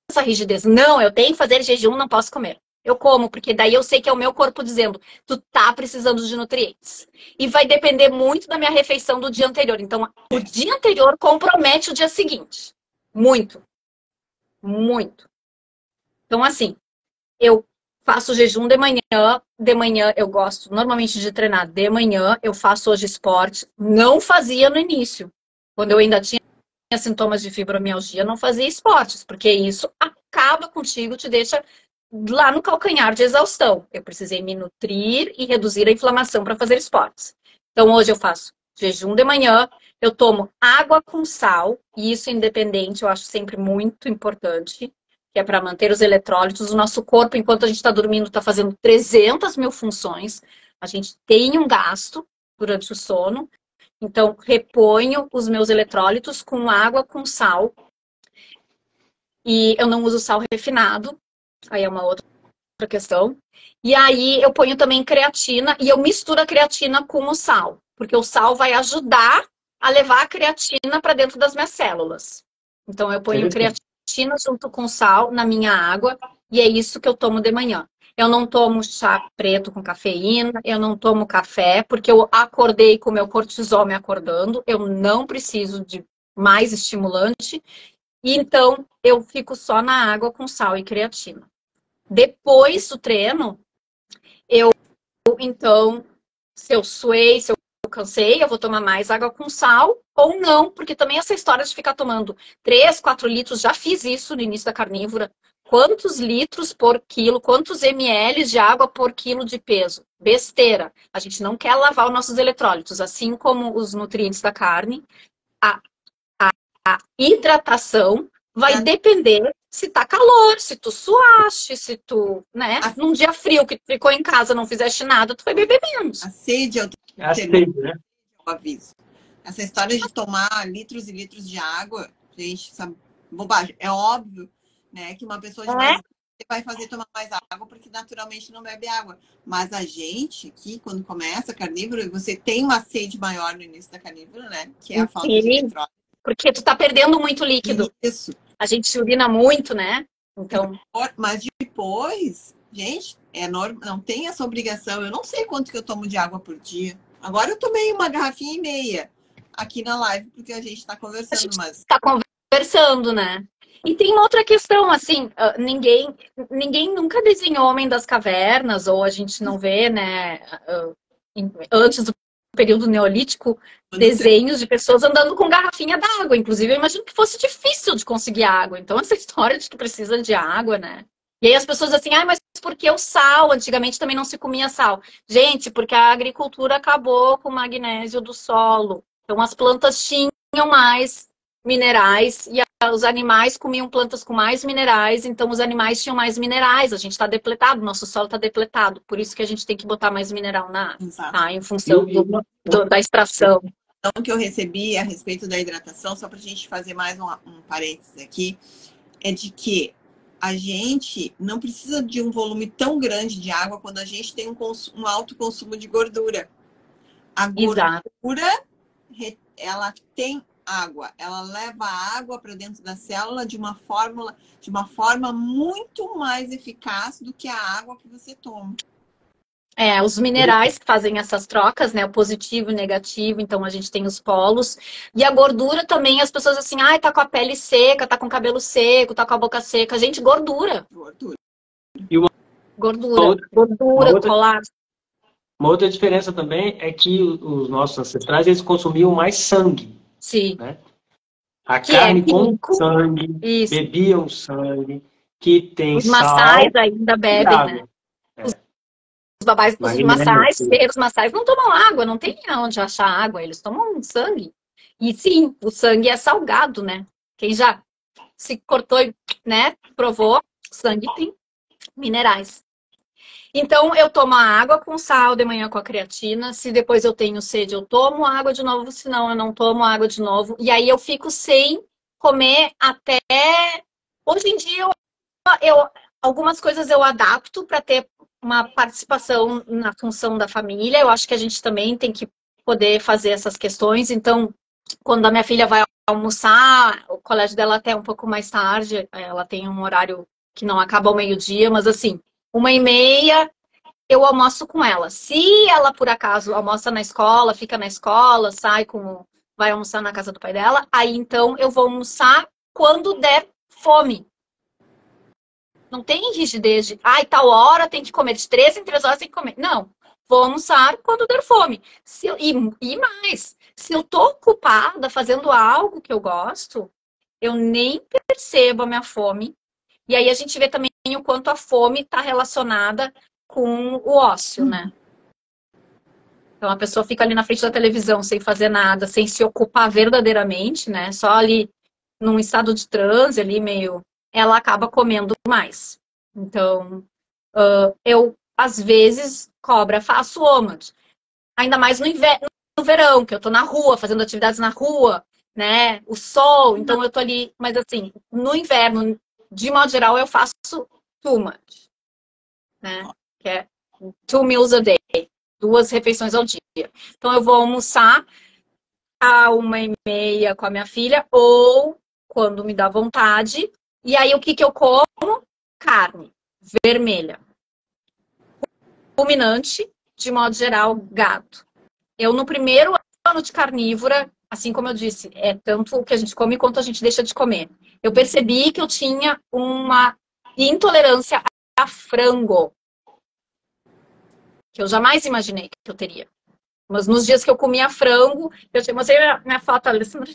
C: essa rigidez. Não, eu tenho que fazer jejum, não posso comer. eu como, porque daí eu sei que é o meu corpo dizendo, tu tá precisando de nutrientes. E vai depender muito da minha refeição do dia anterior. Então, o dia anterior compromete o dia seguinte. Muito. Muito. Então, assim, eu faço jejum de manhã. De manhã eu gosto normalmente de treinar de manhã. Eu faço hoje esporte. Não fazia no início. Quando eu ainda tinha sintomas de fibromialgia, não fazia esportes, porque isso acaba contigo, te deixa lá no calcanhar de exaustão. Eu precisei me nutrir e reduzir a inflamação para fazer esportes. Então, hoje eu faço jejum de manhã, eu tomo água com sal, e isso independente, eu acho sempre muito importante, que é para manter os eletrólitos. O nosso corpo, enquanto a gente está dormindo, está fazendo 300 mil funções. A gente tem um gasto durante o sono. Então, reponho os meus eletrólitos com água com sal. E eu não uso sal refinado. Aí é uma outra questão. E aí eu ponho também creatina e eu misturo a creatina com o sal. Porque o sal vai ajudar a levar a creatina para dentro das minhas células. Então eu ponho creatina junto com sal na minha água e é isso que eu tomo de manhã. Eu não tomo chá preto com cafeína, eu não tomo café, porque eu acordei com o meu cortisol me acordando, eu não preciso de mais estimulante, e então eu fico só na água com sal e creatina. Depois do treino, então, se eu suei, se eu cansei, eu vou tomar mais água com sal, ou não, porque também essa história de ficar tomando 3, 4 litros, já fiz isso no início da carnívora. Quantos litros por quilo, quantos ml de água por quilo de peso? Besteira. A gente não quer lavar os nossos eletrólitos, assim como os nutrientes da carne. A hidratação vai depender se tá calor, se tu suaste, se tu, né? Num dia frio que tu ficou em casa, não fizeste nada, tu vai beber menos.
A: A sede é o
B: né?
A: Aviso. Essa história de tomar litros e litros de água, gente, essa bobagem. É óbvio, né, que uma pessoa de mais vai fazer tomar mais água porque naturalmente não bebe água. Mas a gente aqui, quando começa a carnívora, você tem uma sede maior no início da carnívora, né? Que é a falta de eletrólitos.
C: Porque tu tá perdendo muito líquido.
A: Isso.
C: A gente urina muito, né? Então.
A: Mas depois, gente, não tem essa obrigação. Eu não sei quanto que eu tomo de água por dia. Agora eu tomei uma garrafinha e meia aqui na live, porque a gente tá conversando, mas.
C: Tá conversando, né? E tem outra questão, assim, ninguém nunca desenhou Homem das Cavernas, ou a gente não vê, né, antes do período neolítico, desenhos de pessoas andando com garrafinha d'água. Inclusive, eu imagino que fosse difícil de conseguir água. Então, essa história de que precisa de água, né? E aí as pessoas assim, mas por que o sal? Antigamente também não se comia sal. Gente, porque a agricultura acabou com o magnésio do solo. Então, as plantas tinham mais minerais e os animais comiam plantas com mais minerais, então os animais tinham mais minerais. A gente está depletado, nosso solo está depletado. Por isso que a gente tem que botar mais mineral na água, tá? Em função da extração.
A: Então, que eu recebi a respeito da hidratação, só para a gente fazer mais um parênteses aqui, é de que a gente não precisa de um volume tão grande de água quando a gente tem um alto consumo de gordura. A gordura, ela tem água, ela leva a água para dentro da célula de uma forma muito mais eficaz do que a água que você toma.
C: Os minerais que fazem essas trocas, né? O positivo e o negativo, então a gente tem os polos. E a gordura também, as pessoas assim, tá com a pele seca, tá com o cabelo seco, tá com a boca seca. Gente, gordura.
B: E
C: gordura, colágeno.
B: Uma outra diferença também é que os nossos ancestrais, eles consumiam mais sangue.
C: Sim.
B: Né? A carne com sangue, bebiam sangue, que tem
C: os maçais ainda bebem, né? Os maçais, os maçais não tomam água, não tem onde achar água, eles tomam sangue. E sim, o sangue é salgado, né? Quem já se cortou e, né, provou, sangue tem minerais. Então, eu tomo a água com sal de manhã com a creatina. Se depois eu tenho sede, eu tomo água de novo. Se não, eu não tomo água de novo. E aí eu fico sem comer até... Hoje em dia, algumas coisas eu adapto para ter uma participação na função da família. Eu acho que a gente também tem que poder fazer essas questões. Então, quando a minha filha vai almoçar, o colégio dela até um pouco mais tarde. Ela tem um horário que não acaba ao meio-dia, mas assim... 1h30, eu almoço com ela. Se ela, por acaso, almoça na escola, fica na escola, vai almoçar na casa do pai dela, aí então eu vou almoçar quando der fome. Não tem rigidez de, tal hora tem que comer, de 3 em 3 horas tem que comer. Não, vou almoçar quando der fome. E mais, se eu tô ocupada fazendo algo que eu gosto, eu nem percebo a minha fome. E aí a gente vê também o quanto a fome está relacionada com o ócio, né? Então a pessoa fica ali na frente da televisão sem fazer nada, sem se ocupar verdadeiramente, né? Só ali num estado de transe ali meio, ela acaba comendo mais. Então, eu às vezes faço ômade. Ainda mais no inverno, no verão, que eu tô na rua, fazendo atividades na rua, né? O sol, então eu tô ali, mas assim, no inverno, de modo geral, eu faço too much, né? Que é 2 meals a day, 2 refeições ao dia. Então eu vou almoçar à 1h30 com a minha filha, ou quando me dá vontade. E aí o que eu como? Carne vermelha. Ruminante, de modo geral, gado. Eu, no primeiro ano de carnívora, assim como eu disse, é tanto o que a gente come quanto a gente deixa de comer. Eu percebi que eu tinha uma intolerância a frango, que eu jamais imaginei que eu teria. Mas nos dias que eu comia frango, eu te mostrei minha foto, Alessandra,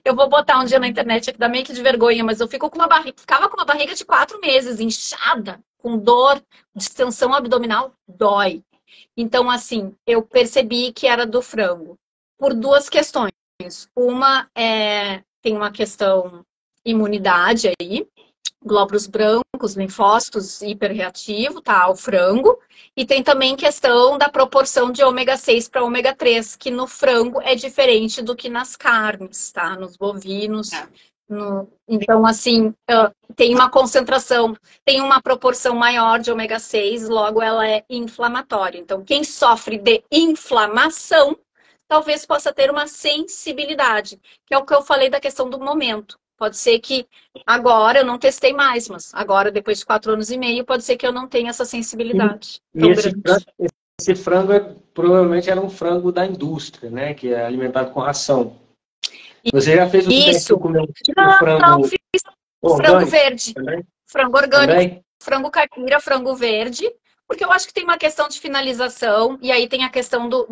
C: eu vou botar um dia na internet, que dá meio que de vergonha, mas eu ficava com uma barriga de 4 meses, inchada, com dor, distensão abdominal, dói. Então, assim, eu percebi que era do frango. Por 2 questões. Uma tem uma questão imunidade aí, glóbulos brancos, linfócitos hiperreativo, tá? O frango. E tem também questão da proporção de ômega 6 para ômega 3, que no frango é diferente do que nas carnes, tá? Nos bovinos. Então, assim, tem uma concentração, tem uma proporção maior de ômega 6, logo ela é inflamatória. Então, quem sofre de inflamação, talvez possa ter uma sensibilidade, que é o que eu falei da questão do momento. Pode ser que agora eu não testei mais, mas agora, depois de 4 anos e meio, pode ser que eu não tenha essa sensibilidade.
B: E esse frango provavelmente era um frango da indústria, né? Que é alimentado com ração. Você já fez o teste de comer um frango?
C: Não, fiz frango verde.
B: Também?
C: Frango orgânico,
B: Também?
C: frango caipira, frango verde. Porque eu acho que tem uma questão de finalização, e aí tem a questão do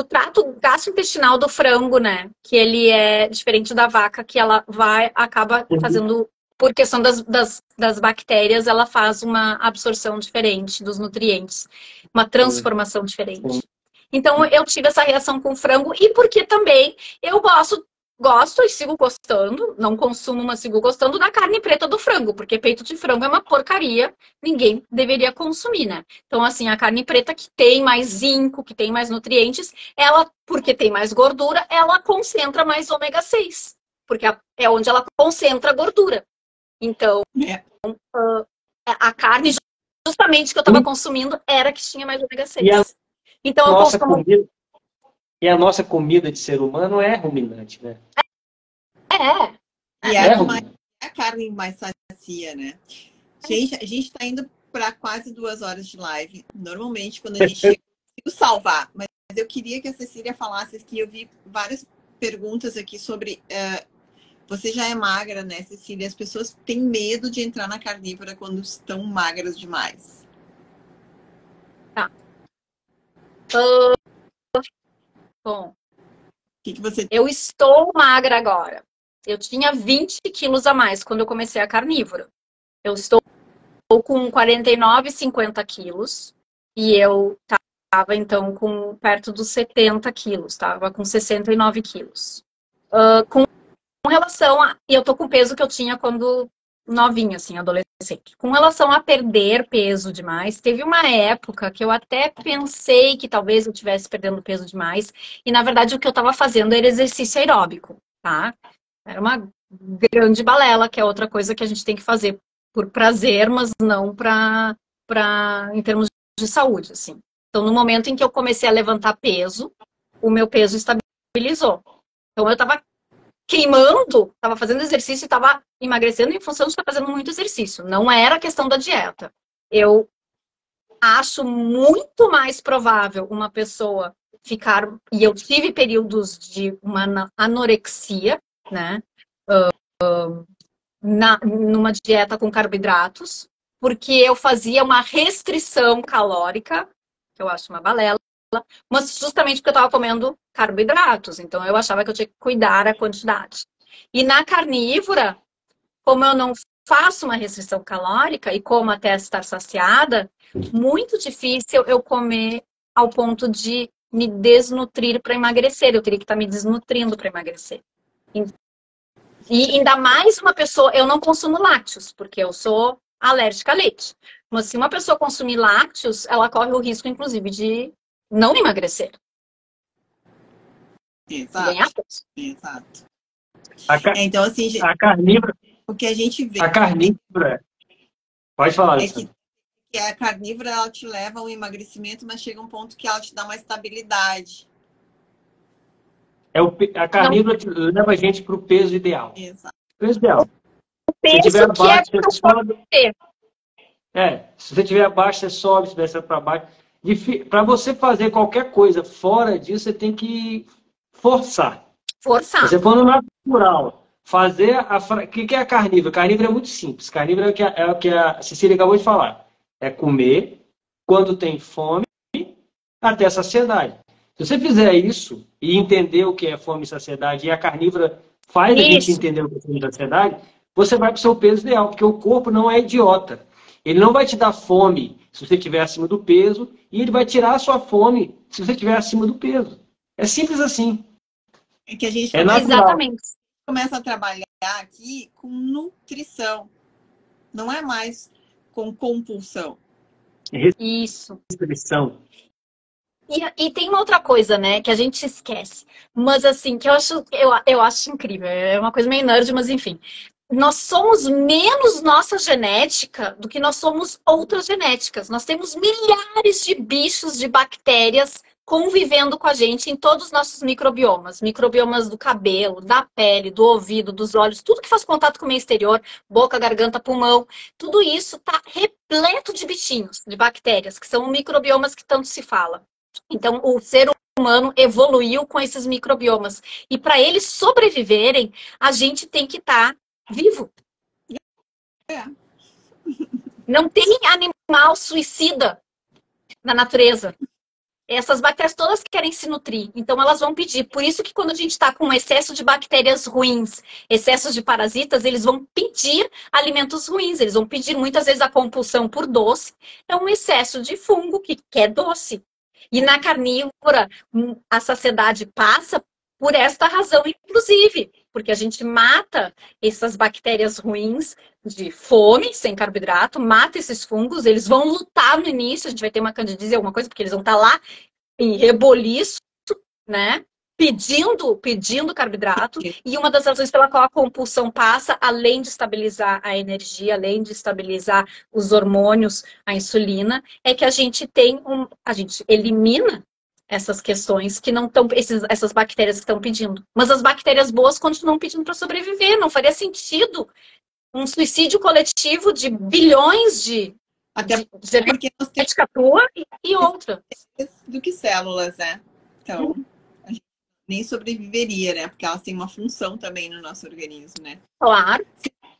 C: trato gastrointestinal do frango, né? Que ele é diferente da vaca, que ela acaba fazendo, por questão das bactérias, ela faz uma absorção diferente dos nutrientes, uma transformação diferente. Então, eu tive essa reação com o frango, e porque também eu gosto e sigo gostando, não consumo, mas sigo gostando da carne preta do frango, porque peito de frango é uma porcaria, ninguém deveria consumir, né? Então, assim, a carne preta que tem mais zinco, que tem mais nutrientes, ela, porque tem mais gordura, ela concentra mais ômega 6, porque é onde ela concentra a gordura. Então, a carne, justamente que eu estava consumindo, era que tinha mais ômega 6. Então, eu consumo...
B: E a nossa comida de ser humano é ruminante, né?
A: E a carne mais sacia, né? Gente, a gente tá indo para quase 2 horas de live. Normalmente, quando a gente chega, eu consigo salvar. Mas eu queria que a Cecília falasse que eu vi várias perguntas aqui sobre... você já é magra, né, Cecília? As pessoas têm medo de entrar na carnívora quando estão magras demais.
C: Tá. Bom, eu estou magra agora. Eu tinha 20 quilos a mais quando eu comecei a carnívora. Eu estou com 49, 50 quilos. E eu estava, então, com perto dos 70 quilos. Estava com 69 quilos. Com relação a... E eu tô com o peso que eu tinha quando novinha, assim, adolescente. Com relação a perder peso demais, teve uma época que eu até pensei que talvez eu estivesse perdendo peso demais. E, na verdade, o que eu estava fazendo era exercício aeróbico, tá? Era uma grande balela, que é outra coisa que a gente tem que fazer por prazer, mas não em termos de saúde, assim. Então, no momento em que eu comecei a levantar peso, o meu peso estabilizou. Então, eu estava queimando, estava fazendo exercício e estava emagrecendo em função de estar fazendo muito exercício. Não era questão da dieta. Eu acho muito mais provável uma pessoa ficar... E eu tive períodos de uma anorexia, né? Numa dieta com carboidratos, porque eu fazia uma restrição calórica, que eu acho uma balela, mas justamente porque eu estava comendo carboidratos. Então, eu achava que eu tinha que cuidar a quantidade. E na carnívora, como eu não faço uma restrição calórica e como até estar saciada, muito difícil eu comer ao ponto de me desnutrir para emagrecer. Eu teria que estar me desnutrindo para emagrecer. E ainda mais uma pessoa... Eu não consumo lácteos, porque eu sou alérgica a leite. Mas se uma pessoa consumir lácteos, ela corre o risco, inclusive, de não emagrecer.
A: Exato.
C: Ganhar peso.
A: Exato.
B: Então, assim, a carnívora...
A: O que a gente vê...
B: A carnívora... Pode falar,
A: que a carnívora, ela te leva ao emagrecimento, mas chega um ponto que ela te dá uma estabilidade.
B: A carnívora leva a gente para o peso ideal.
A: Exato.
B: Peso ideal.
C: O peso
B: se tiver abaixo,
C: que
B: você sobe. Se você tiver abaixo, você sobe, se descer para baixo. Para você fazer qualquer coisa fora disso, você tem que forçar. Você for no natural, fazer o que é a carnívora? Carnívora é muito simples. Carnívora é o que a Cecília acabou de falar. É comer quando tem fome até a saciedade. Se você fizer isso e entender o que é fome e saciedade, e a carnívora faz a gente entender o que é fome e saciedade, você vai para o seu peso ideal, porque o corpo não é idiota. Ele não vai te dar fome se você estiver acima do peso, e ele vai tirar a sua fome se você estiver acima do peso. É simples assim.
A: É que a gente começa a trabalhar aqui com nutrição. Não é mais com compulsão.
C: Isso.
B: Restrição.
C: E tem uma outra coisa, né, que a gente esquece. Mas assim, que eu acho incrível. É uma coisa meio nerd, mas enfim. Nós somos menos nossa genética do que nós somos outras genéticas. Nós temos milhares de bichos, de bactérias convivendo com a gente em todos os nossos microbiomas. Microbiomas do cabelo, da pele, do ouvido, dos olhos, tudo que faz contato com o meio exterior, boca, garganta, pulmão. Tudo isso está repleto de bichinhos, de bactérias, que são microbiomas que tanto se fala. Então, o ser humano evoluiu com esses microbiomas. E para eles sobreviverem, a gente tem que estar vivo. Não tem animal suicida na natureza. Essas bactérias todas querem se nutrir, então elas vão pedir. Por isso que quando a gente está com excesso de bactérias ruins, excesso de parasitas, eles vão pedir alimentos ruins, eles vão pedir muitas vezes a compulsão por doce. É um excesso de fungo que quer doce. E na carnívora, a saciedade passa por esta razão, inclusive, porque a gente mata essas bactérias ruins de fome, sem carboidrato, mata esses fungos, eles vão lutar no início, a gente vai ter uma candidíase, alguma coisa, porque eles vão estar lá em reboliço, né? Pedindo carboidrato, e uma das razões pela qual a compulsão passa, além de estabilizar a energia, além de estabilizar os hormônios, a insulina, é que a gente elimina essas questões que não estão, essas bactérias que estão pedindo. Mas as bactérias boas continuam pedindo para sobreviver, não faria sentido um suicídio coletivo de bilhões de
A: porque nós temos
C: tua e outra.
A: Do que células, né? Então, a gente nem sobreviveria, né? Porque elas têm uma função também no nosso organismo, né?
C: Claro.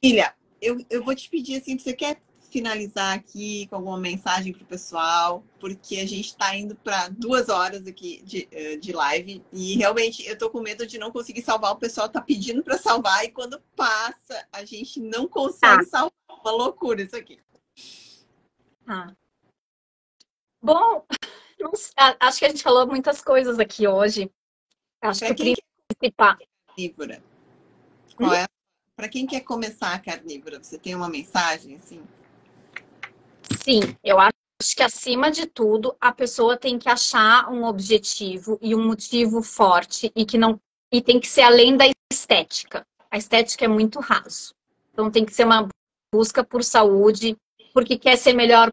A: Cecília, eu vou te pedir assim, você quer finalizar aqui com alguma mensagem para o pessoal? Porque a gente está indo para 2 horas aqui de live e realmente eu tô com medo de não conseguir salvar. O pessoal tá pedindo para salvar e quando passa a gente não consegue salvar. Uma loucura isso aqui.
C: Bom, acho que a gente falou muitas coisas aqui hoje. Acho
A: pra
C: que
A: quem quer carnívora, para quem quer começar a carnívora, você tem uma mensagem assim?
C: Sim, eu acho que acima de tudo a pessoa tem que achar um objetivo e um motivo forte e tem que ser além da estética. A estética é muito raso. Então tem que ser uma busca por saúde, porque quer ser melhor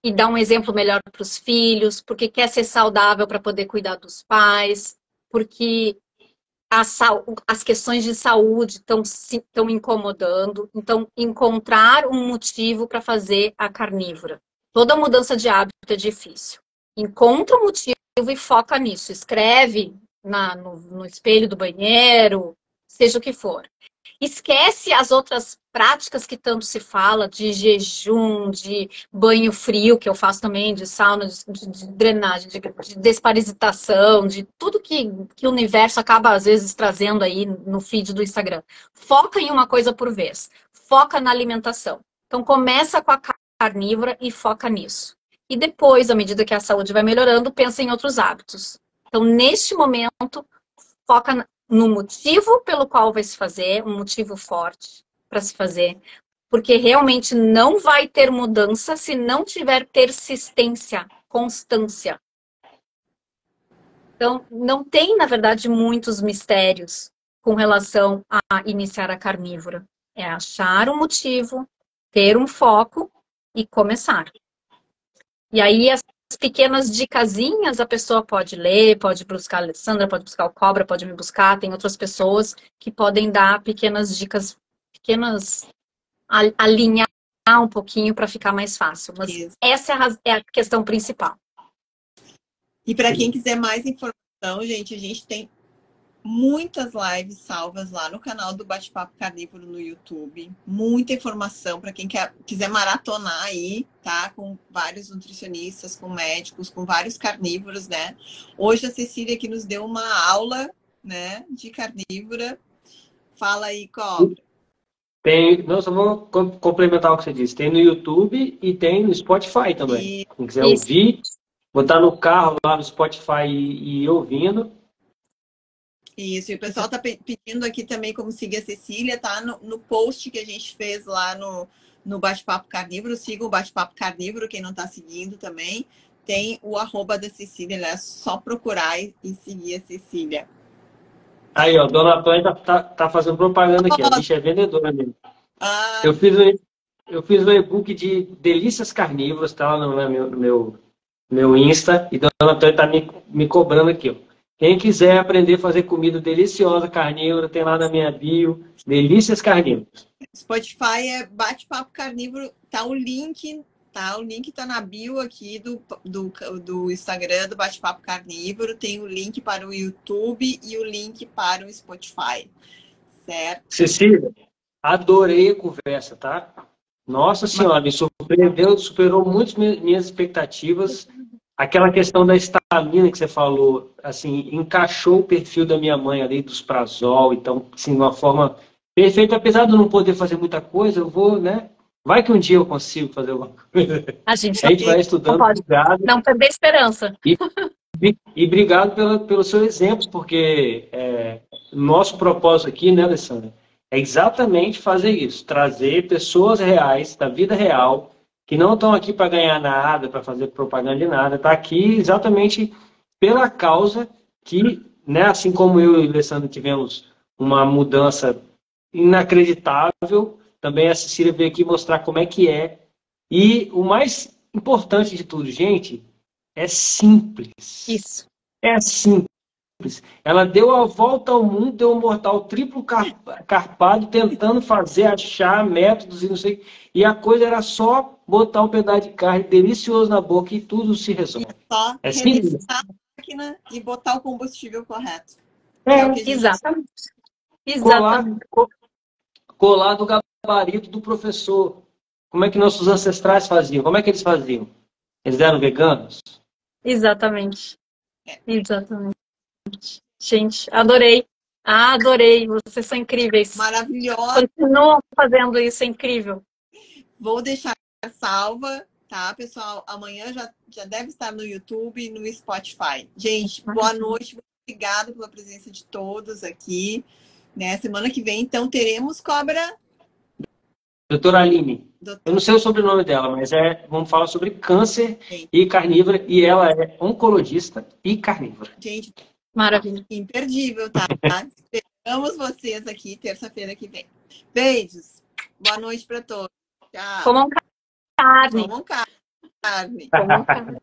C: e dar um exemplo melhor para os filhos, porque quer ser saudável para poder cuidar dos pais, porque as questões de saúde estão incomodando. Então, encontrar um motivo para fazer a carnívora. Toda mudança de hábito é difícil. Encontra um motivo e foca nisso. Escreve no espelho do banheiro, seja o que for. Esquece as outras práticas que tanto se fala, de jejum, de banho frio, que eu faço também, de sauna, de drenagem, de desparasitação, de tudo que o universo acaba, às vezes, trazendo aí no feed do Instagram. Foca em uma coisa por vez. Foca na alimentação. Então, começa com a carnívora e foca nisso. E depois, à medida que a saúde vai melhorando, pensa em outros hábitos. Então, neste momento, foca no motivo pelo qual vai se fazer, um motivo forte para se fazer, porque realmente não vai ter mudança se não tiver persistência, constância. Então, não tem, na verdade, muitos mistérios com relação a iniciar a carnívora. É achar um motivo, ter um foco e começar. E aí, as pequenas dicasinhas a pessoa pode ler, pode buscar a Alessandra, pode buscar o Cobra, pode me buscar, tem outras pessoas que podem dar pequenas dicas, alinhar um pouquinho para ficar mais fácil. Mas essa é a questão principal.
A: E para quem quiser mais informação, gente, a gente tem muitas lives salvas lá no canal do Bate-Papo Carnívoro no YouTube. Muita informação para quem quiser maratonar aí, tá? Com vários nutricionistas, com médicos, com vários carnívoros, né? Hoje a Cecília aqui nos deu uma aula, né, de carnívora. Fala aí, Cobra.
B: Não, só vou complementar o que você disse. Tem no YouTube e tem no Spotify também. Quem quiser ouvir, botar no carro lá no Spotify e ir ouvindo.
A: Isso, e o pessoal tá pedindo aqui também como seguir a Cecília, tá? No post que a gente fez lá no Bate-Papo Carnívoro, siga o Bate-Papo Carnívoro, quem não tá seguindo também. Tem o @ da Cecília, é só procurar e seguir a Cecília.
B: Aí, ó, Dona Antônia tá fazendo propaganda aqui, a bicha é vendedora mesmo. Eu fiz um e-book de delícias carnívoras, tá lá no meu Insta, e Dona Antônia tá me cobrando aqui, ó. Quem quiser aprender a fazer comida deliciosa, carnívora, tem lá na minha bio, Delícias Carnívoras.
A: Spotify é Bate-Papo Carnívoro, tá o link, tá? O link tá na bio aqui do Instagram do Bate-Papo Carnívoro, tem o link para o YouTube e o link para o Spotify, certo?
B: Cecília, adorei a conversa, tá? Nossa Senhora, me surpreendeu, superou muito minhas expectativas. Aquela questão da estamina que você falou, assim, encaixou o perfil da minha mãe ali, dos Prazol, então, assim, de uma forma perfeita. Apesar de eu não poder fazer muita coisa, eu vou, né? Vai que um dia eu consigo fazer alguma coisa.
C: A gente
B: vai estudando.
C: Obrigado. Não perder esperança.
B: E obrigado pelo seu exemplo, porque nosso propósito aqui, né, Alessandra, é exatamente fazer isso, trazer pessoas reais, da vida real, que não estão aqui para ganhar nada, para fazer propaganda de nada, está aqui exatamente pela causa que, né, assim como eu e o Alessandro tivemos uma mudança inacreditável, também a Cecília veio aqui mostrar como é que é. E o mais importante de tudo, gente, é simples.
C: Isso.
B: É simples. Ela deu a volta ao mundo, deu um mortal triplo carpado, tentando achar métodos e não sei. E a coisa era só botar um pedaço de carne delicioso na boca e tudo se resolve.
A: Só
B: simples.
A: A máquina e botar o combustível correto.
C: Exatamente.
B: Colar do gabarito do professor. Como é que nossos ancestrais faziam? Como é que eles faziam? Eles eram veganos?
C: Exatamente. Exatamente. Gente, adorei. Adorei. Vocês são incríveis.
A: Maravilhosa.
C: Continuam fazendo isso, é incrível.
A: Vou deixar salva, tá, pessoal? Amanhã já deve estar no YouTube e no Spotify. Gente, boa noite. Obrigada pela presença de todos aqui. Né? Semana que vem, então, teremos Cobra.
B: Doutora Aline. Eu não sei o sobrenome dela, mas vamos falar sobre câncer e carnívora. E ela é oncologista e carnívora.
A: Gente,
C: maravilha.
A: Imperdível, tá? Esperamos vocês aqui terça-feira que vem. Beijos. Boa noite para todos. Tchau.
C: Comam carne.
A: Comam carne.
C: Comam carne.